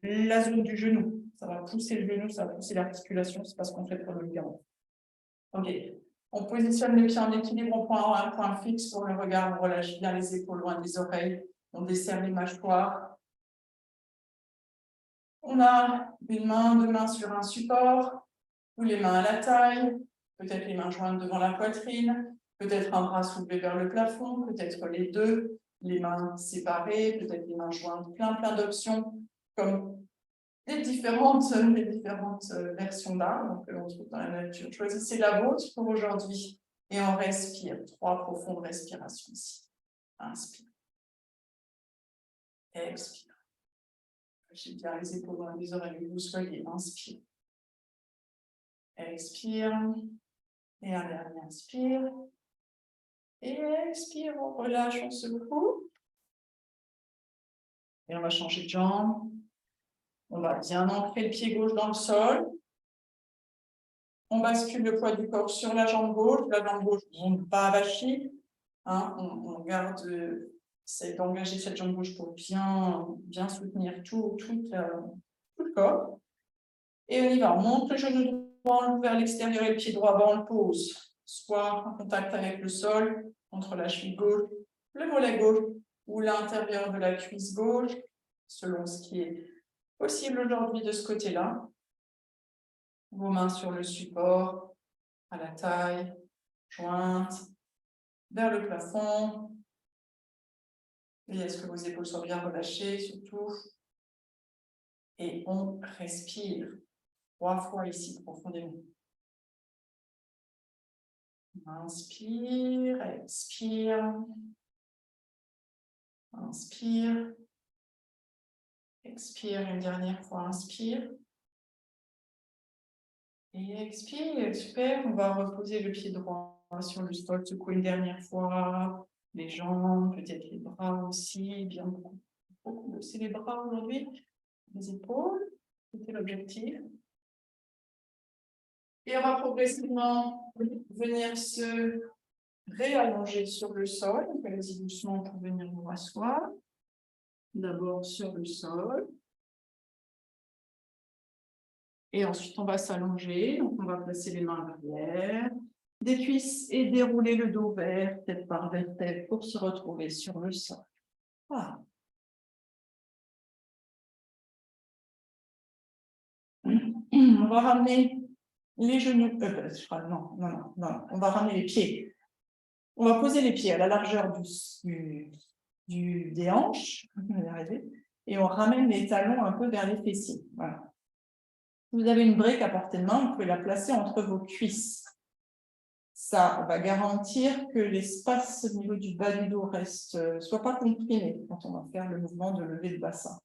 S1: la zone du genou. Ça va pousser le genou, ça va pousser l'articulation, c'est pas ce qu'on fait pour le ligament. Ok. On positionne les pieds en équilibre, on prend un point fixe pour le regard, on relâche bien les épaules loin des oreilles, on desserre les mâchoires. On a une main, 2 mains sur un support, ou les mains à la taille, peut-être les mains jointes devant la poitrine, peut-être un bras soulevé vers le plafond, peut-être les deux, les mains séparées, peut-être les mains jointes, plein d'options, comme les différentes versions d'armes que l'on trouve dans la nature. Choisissez la vôtre pour aujourd'hui et on respire. 3 profondes respirations ici. Inspire. Expire. Lâchez bien les épaules dans les oreilles où vous soyez. Inspire. Expire. Et un dernier inspire. Et expire. On relâche, on secoue. Et on va changer de jambe. On va bien ancrer le pied gauche dans le sol. On bascule le poids du corps sur la jambe gauche. La jambe gauche, on ne pas avachie. On garde, c'est d'engager cette jambe gauche pour bien soutenir tout le corps. Et on y va. On monte le genou droit vers l'extérieur et le pied droit, on le pose. Soit en contact avec le sol, entre la cheville gauche, le mollet gauche ou l'intérieur de la cuisse gauche, selon ce qui est possible aujourd'hui de ce côté-là. Vos mains sur le support, à la taille, jointes, vers le plafond. Veillez à ce que vos épaules soient bien relâchées, surtout. Et on respire 3 fois ici, profondément. Inspire, expire. Inspire. Expire une dernière fois, inspire. Et expire, super. On va reposer le pied droit sur le sol, secouer une dernière fois. Les jambes, peut-être les bras aussi, bien beaucoup bosser les bras aujourd'hui, les épaules, c'était l'objectif. Et on va progressivement venir se réallonger sur le sol. Allez-y doucement pour venir vous rasseoir. D'abord sur le sol. Et ensuite, on va s'allonger. Donc, on va placer les mains à l'arrière, des cuisses et dérouler le dos vers, tête par vertèbre, pour se retrouver sur le sol. Voilà. On va ramener les genoux. Non. On va ramener les pieds. On va poser les pieds à la largeur des hanches. Et on ramène les talons un peu vers les fessiers. Voilà. Vous avez une brique à portée de main, vous pouvez la placer entre vos cuisses. Ça va garantir que l'espace au niveau du bas du dos soit pas comprimé quand on va faire le mouvement de lever le bassin.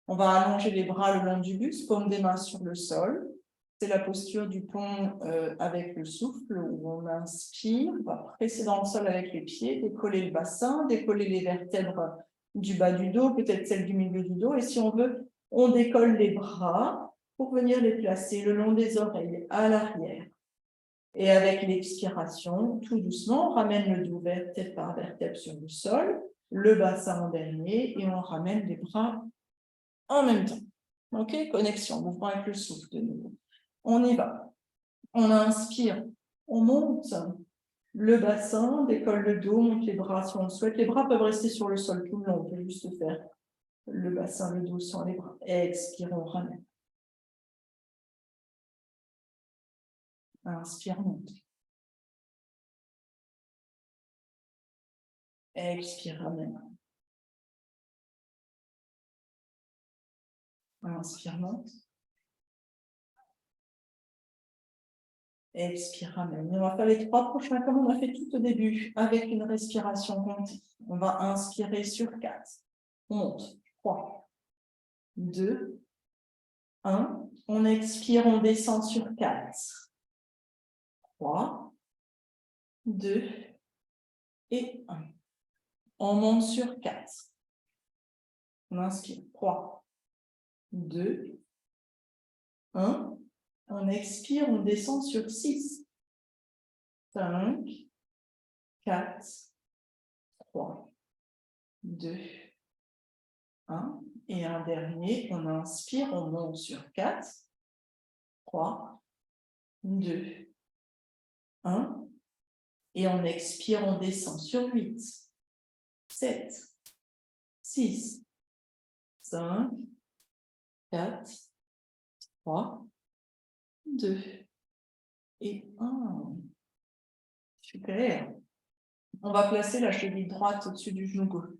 S1: On va allonger les bras le long du buste, paume des mains sur le sol. C'est la posture du pont avec le souffle où on inspire, on va presser dans le sol avec les pieds, décoller le bassin, décoller les vertèbres du bas du dos, peut-être celles du milieu du dos. Et si on veut, on décolle les bras pour venir les placer le long des oreilles, à l'arrière. Et avec l'expiration, tout doucement, on ramène le dos vertèbre par vertèbre sur le sol, le bassin en dernier, et on ramène les bras en même temps. Ok, connexion, mouvement avec le souffle de nouveau. On y va. On inspire, on monte le bassin, décolle le dos, monte les bras si on le souhaite. Les bras peuvent rester sur le sol tout le long, on peut juste faire le bassin, le dos sans les bras. Expire, on ramène. Inspire, monte. Expire, ramène. Inspire, monte. Expire, ramène. On va faire les 3 prochains comme on a fait tout au début, avec une respiration comptée. On va inspirer sur 4. On monte. 3, 2, 1. On expire, on descend sur 4. 3, 2 et 1. On monte sur 4. On inspire. 3, 2, 1. On expire, on descend sur 6. 5, 4, 3, 2, 1. Et un dernier, on inspire, on monte sur 4. 3, 2, 1. Et on expire, on descend sur 8. 7, 6, 5, 4, 3, 2 et 1. Super. On va placer la cheville droite au-dessus du genou gauche.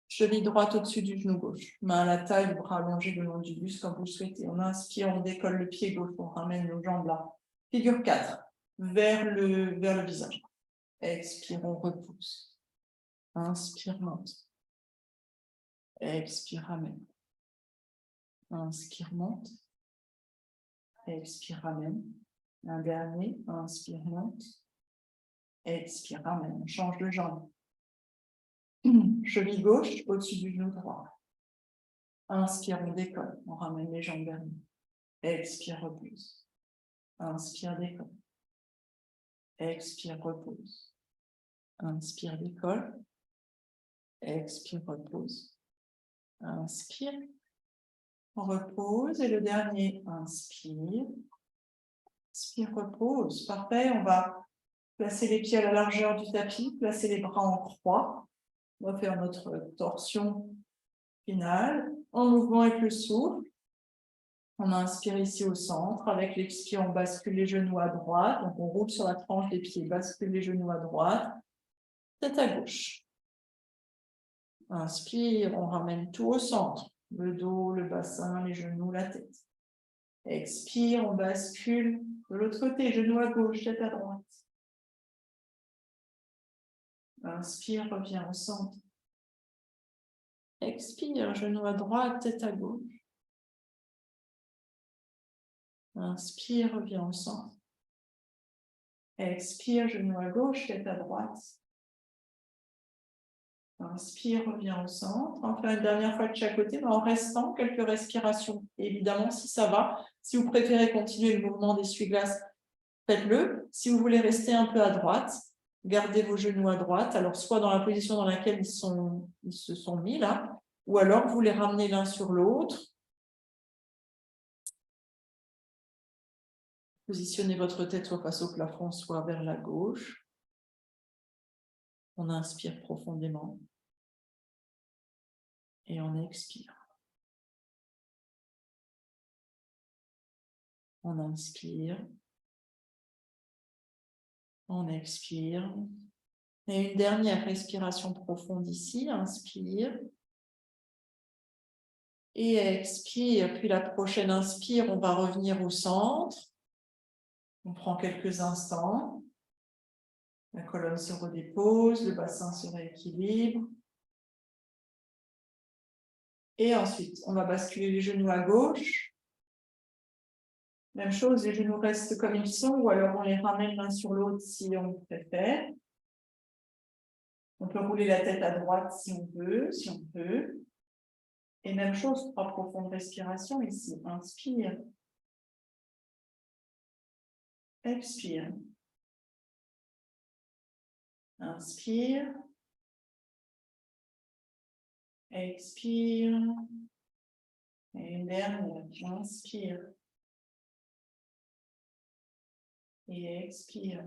S1: Cheville droite au-dessus du genou gauche. Main à la taille, bras allongés le long du buste comme vous le souhaitez. On inspire, on décolle le pied gauche, on ramène nos jambes là. Figure 4, vers le visage. Expire, on repousse. Inspire, monte. Expire, ramène. Inspire, monte. Expire, ramène. Un dernier, inspire, monte. Expire, ramène. On change de jambe. Cheville gauche au-dessus du genou droit. Inspire, on décolle. On ramène les jambes vers nous. Expire, repose. Inspire, décolle. Expire, repose. Inspire, décolle. Expire, repose. Inspire, repose. Et le dernier, inspire. Inspire, repose. Parfait. On va placer les pieds à la largeur du tapis, placer les bras en croix. On va faire notre torsion finale. En mouvement avec le souffle. On inspire ici au centre. Avec l'expire, on bascule les genoux à droite. Donc, on roule sur la tranche des pieds, bascule les genoux à droite. Tête à gauche. Inspire, on ramène tout au centre. Le dos, le bassin, les genoux, la tête. Expire, on bascule de l'autre côté, genou à gauche, tête à droite. Inspire, reviens au centre. Expire, genou à droite, tête à gauche. Inspire, reviens au centre. Expire, genou à gauche, tête à droite. Inspire, reviens au centre. Enfin, une dernière fois de chaque côté, mais en restant quelques respirations. Évidemment, si ça va, si vous préférez continuer le mouvement d'essuie-glace, faites-le. Si vous voulez rester un peu à droite, gardez vos genoux à droite. Alors, soit dans la position dans laquelle ils se sont mis là, ou alors vous les ramenez l'un sur l'autre. Positionnez votre tête soit face au plafond, soit vers la gauche. On inspire profondément. Et on expire. On inspire. On expire. Et une dernière respiration profonde ici. Inspire. Et expire. Puis la prochaine inspire, on va revenir au centre. On prend quelques instants. La colonne se redépose, le bassin se rééquilibre. Et ensuite, on va basculer les genoux à gauche. Même chose, les genoux restent comme ils sont, ou alors on les ramène l'un sur l'autre si on préfère. On peut rouler la tête à droite si on veut, si on peut. Et même chose, 3 profondes respirations ici. Inspire. Expire. Inspire. Expire. Et une dernière. Inspire. Et expire.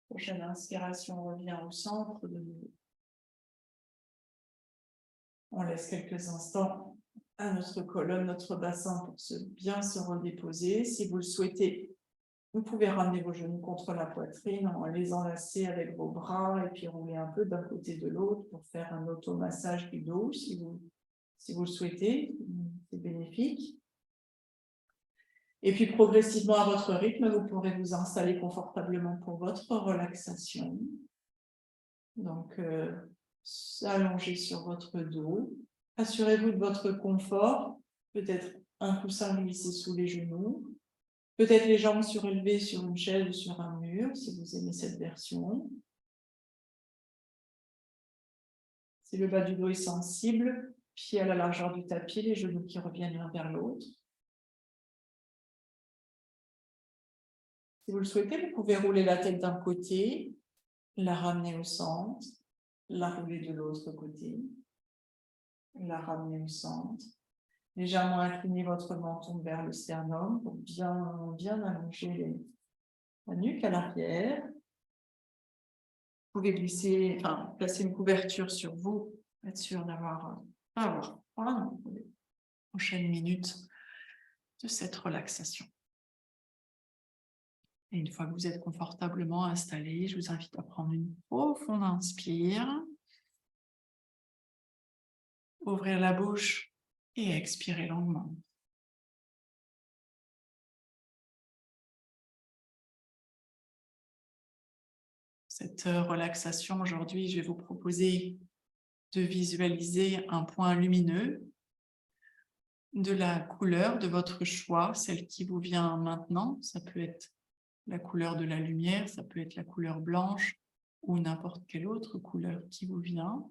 S1: Prochaine inspiration, on revient au centre de nouveau. On laisse quelques instants à notre colonne, notre bassin pour bien se redéposer. Si vous le souhaitez, vous pouvez ramener vos genoux contre la poitrine, les enlacer avec vos bras et puis rouler un peu d'un côté de l'autre pour faire un automassage du dos si vous le souhaitez. C'est bénéfique. Et puis progressivement à votre rythme, vous pourrez vous installer confortablement pour votre relaxation. Donc, allongez sur votre dos. Assurez-vous de votre confort. Peut-être un coussin glissé sous les genoux. Peut-être les jambes surélevées sur une chaise ou sur un mur, si vous aimez cette version. Si le bas du dos est sensible, pied à la largeur du tapis, les genoux qui reviennent l'un vers l'autre. Si vous le souhaitez, vous pouvez rouler la tête d'un côté, la ramener au centre, la rouler de l'autre côté, la ramener au centre. Légèrement incliner votre menton vers le sternum pour bien allonger la nuque à l'arrière. Vous pouvez placer une couverture sur vous, être sûr d'avoir les prochaines minutes de cette relaxation. Et une fois que vous êtes confortablement installé, je vous invite à prendre une profonde inspire, ouvrir la bouche et expirer longuement. Cette relaxation, aujourd'hui, je vais vous proposer de visualiser un point lumineux de la couleur de votre choix, celle qui vous vient maintenant. Ça peut être la couleur de la lumière, ça peut être la couleur blanche ou n'importe quelle autre couleur qui vous vient.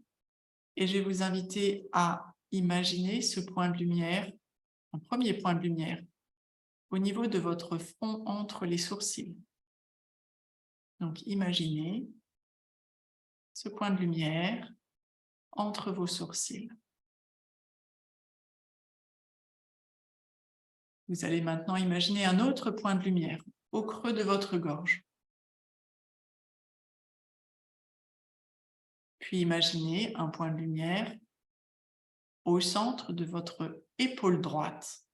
S1: Et je vais vous inviter à imaginer ce point de lumière, un premier point de lumière, au niveau de votre front entre les sourcils. Donc imaginez ce point de lumière entre vos sourcils. Vous allez maintenant imaginer un autre point de lumière au creux de votre gorge. Puis imaginez un point de lumière au centre de votre épaule droite.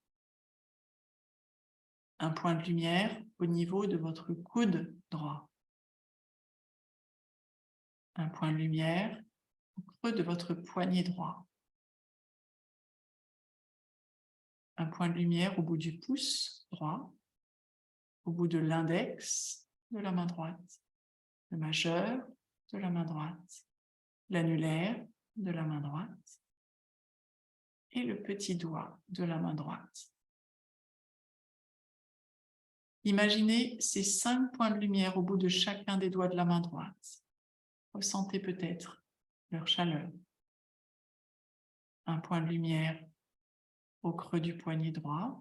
S1: Un point de lumière au niveau de votre coude droit. Un point de lumière au creux de votre poignet droit. Un point de lumière au bout du pouce droit, au bout de l'index de la main droite, le majeur de la main droite, l'annulaire de la main droite et le petit doigt de la main droite. Imaginez ces 5 points de lumière au bout de chacun des doigts de la main droite. Ressentez peut-être leur chaleur. Un point de lumière au creux du poignet droit,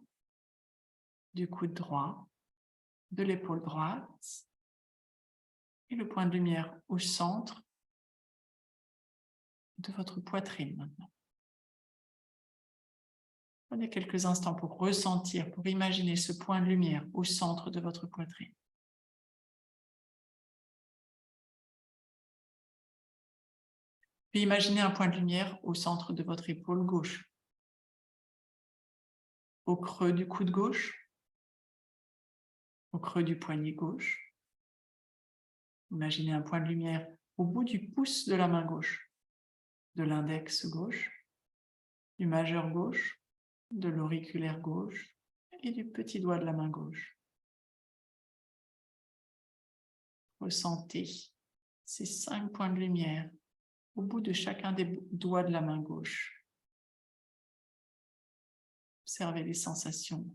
S1: du coude droit, de l'épaule droite et le point de lumière au centre de votre poitrine maintenant. Prenez quelques instants pour ressentir, pour imaginer ce point de lumière au centre de votre poitrine. Puis imaginez un point de lumière au centre de votre épaule gauche, au creux du coude gauche, au creux du poignet gauche. Imaginez un point de lumière au bout du pouce de la main gauche, de l'index gauche, du majeur gauche, de l'auriculaire gauche et du petit doigt de la main gauche. Ressentez ces 5 points de lumière au bout de chacun des doigts de la main gauche. Observez les sensations.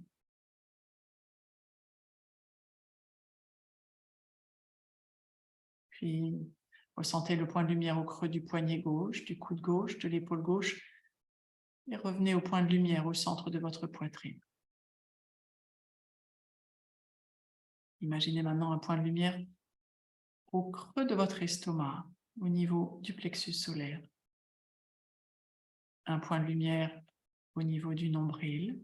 S1: Puis, ressentez le point de lumière au creux du poignet gauche, du coude gauche, de l'épaule gauche. Et revenez au point de lumière au centre de votre poitrine. Imaginez maintenant un point de lumière au creux de votre estomac, au niveau du plexus solaire. Un point de lumière au niveau du nombril.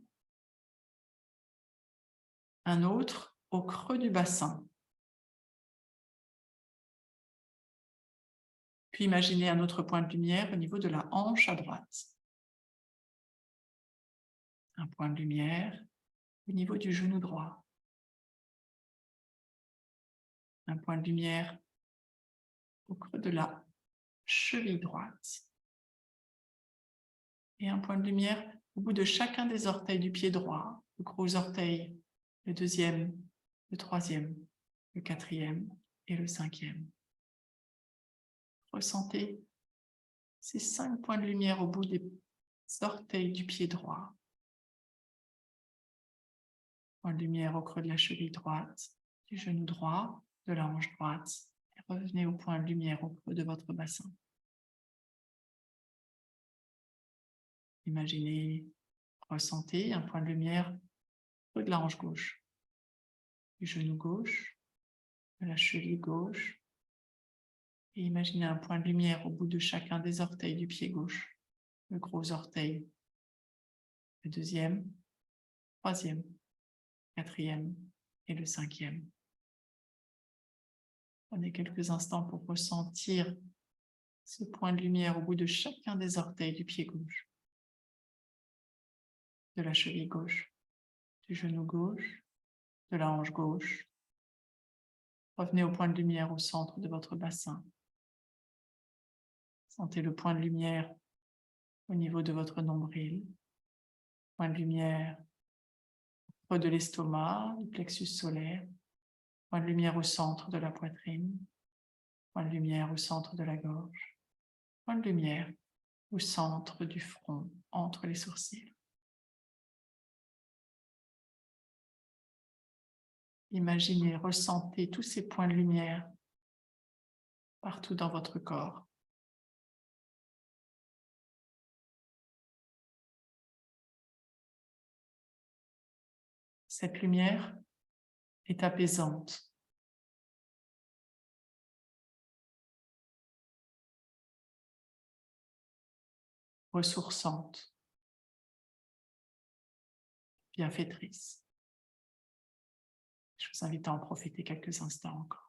S1: Un autre au creux du bassin. Puis imaginez un autre point de lumière au niveau de la hanche à droite. Un point de lumière au niveau du genou droit. Un point de lumière au creux de la cheville droite. Et un point de lumière au bout de chacun des orteils du pied droit, le gros orteil, le deuxième, le troisième, le quatrième et le cinquième. Ressentez ces 5 points de lumière au bout des orteils du pied droit. Point de lumière au creux de la cheville droite, du genou droit, de la hanche droite. Et revenez au point de lumière au creux de votre bassin. Imaginez, ressentez un point de lumière au creux de la hanche gauche, du genou gauche, de la cheville gauche. Et imaginez un point de lumière au bout de chacun des orteils du pied gauche, le gros orteil, le deuxième, troisième, quatrième et le cinquième. Prenez quelques instants pour ressentir ce point de lumière au bout de chacun des orteils du pied gauche, de la cheville gauche, du genou gauche, de la hanche gauche. Revenez au point de lumière au centre de votre bassin. Sentez le point de lumière au niveau de votre nombril. Point de lumière au creux de l'estomac, du plexus solaire. Point de lumière au centre de la poitrine. Point de lumière au centre de la gorge. Point de lumière au centre du front, entre les sourcils. Imaginez, ressentez tous ces points de lumière partout dans votre corps. Cette lumière est apaisante. Ressourçante. Bienfaitrice. Je vous invite à en profiter quelques instants encore.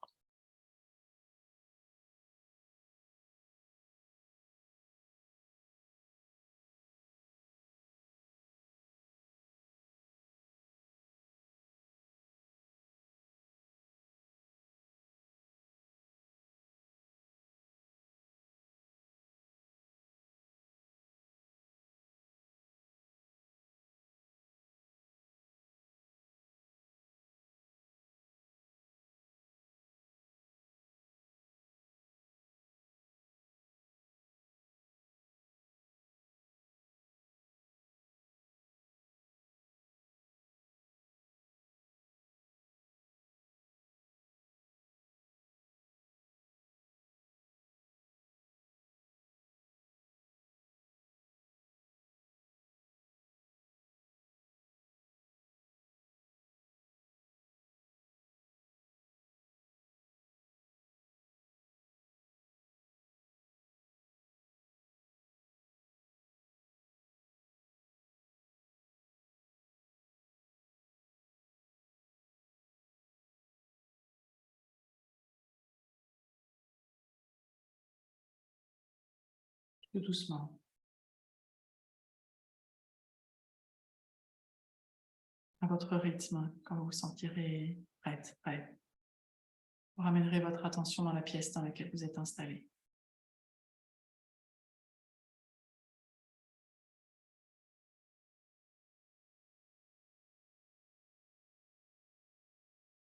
S1: tout doucement. À votre rythme, quand vous vous sentirez prête, prêt. Vous ramènerez votre attention dans la pièce dans laquelle vous êtes installé.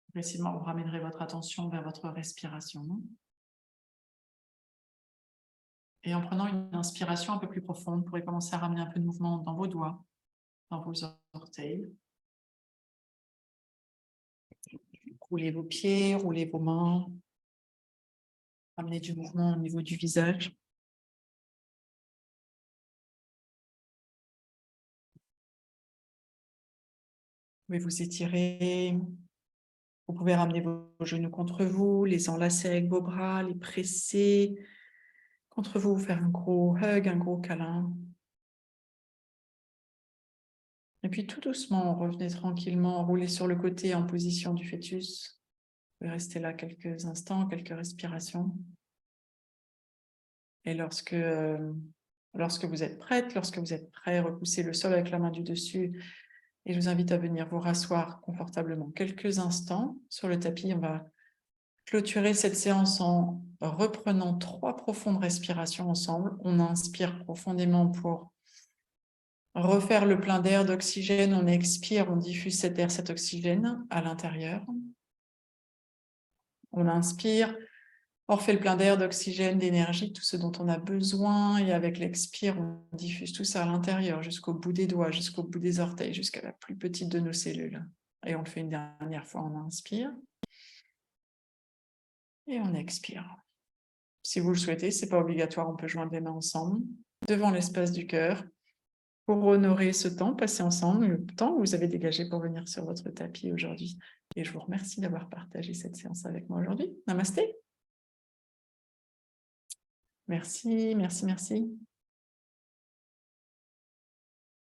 S1: Progressivement, vous ramènerez votre attention vers votre respiration. Et en prenant une inspiration un peu plus profonde, vous pourrez commencer à ramener un peu de mouvement dans vos doigts, dans vos orteils. Roulez vos pieds, roulez vos mains. Ramenez du mouvement au niveau du visage. Vous pouvez vous étirer. Vous pouvez ramener vos genoux contre vous, les enlacer avec vos bras, les presser contre vous, faire un gros hug, un gros câlin. Et puis tout doucement, revenez tranquillement, roulez sur le côté en position du fœtus. Vous pouvez rester là quelques instants, quelques respirations. Et lorsque vous êtes prête, lorsque vous êtes prêt, repoussez le sol avec la main du dessus. Et je vous invite à venir vous rasseoir confortablement quelques instants sur le tapis. On va clôturer cette séance en reprenant 3 profondes respirations ensemble. On inspire profondément pour refaire le plein d'air, d'oxygène. On expire, on diffuse cet air, cet oxygène à l'intérieur. On inspire, on refait le plein d'air, d'oxygène, d'énergie, tout ce dont on a besoin. Et avec l'expire, on diffuse tout ça à l'intérieur, jusqu'au bout des doigts, jusqu'au bout des orteils, jusqu'à la plus petite de nos cellules. Et on le fait une dernière fois, on inspire. Et on expire. Si vous le souhaitez, ce n'est pas obligatoire, on peut joindre les mains ensemble, devant l'espace du cœur, pour honorer ce temps passé ensemble, le temps que vous avez dégagé pour venir sur votre tapis aujourd'hui. Et je vous remercie d'avoir partagé cette séance avec moi aujourd'hui. Namasté. Merci, merci, merci.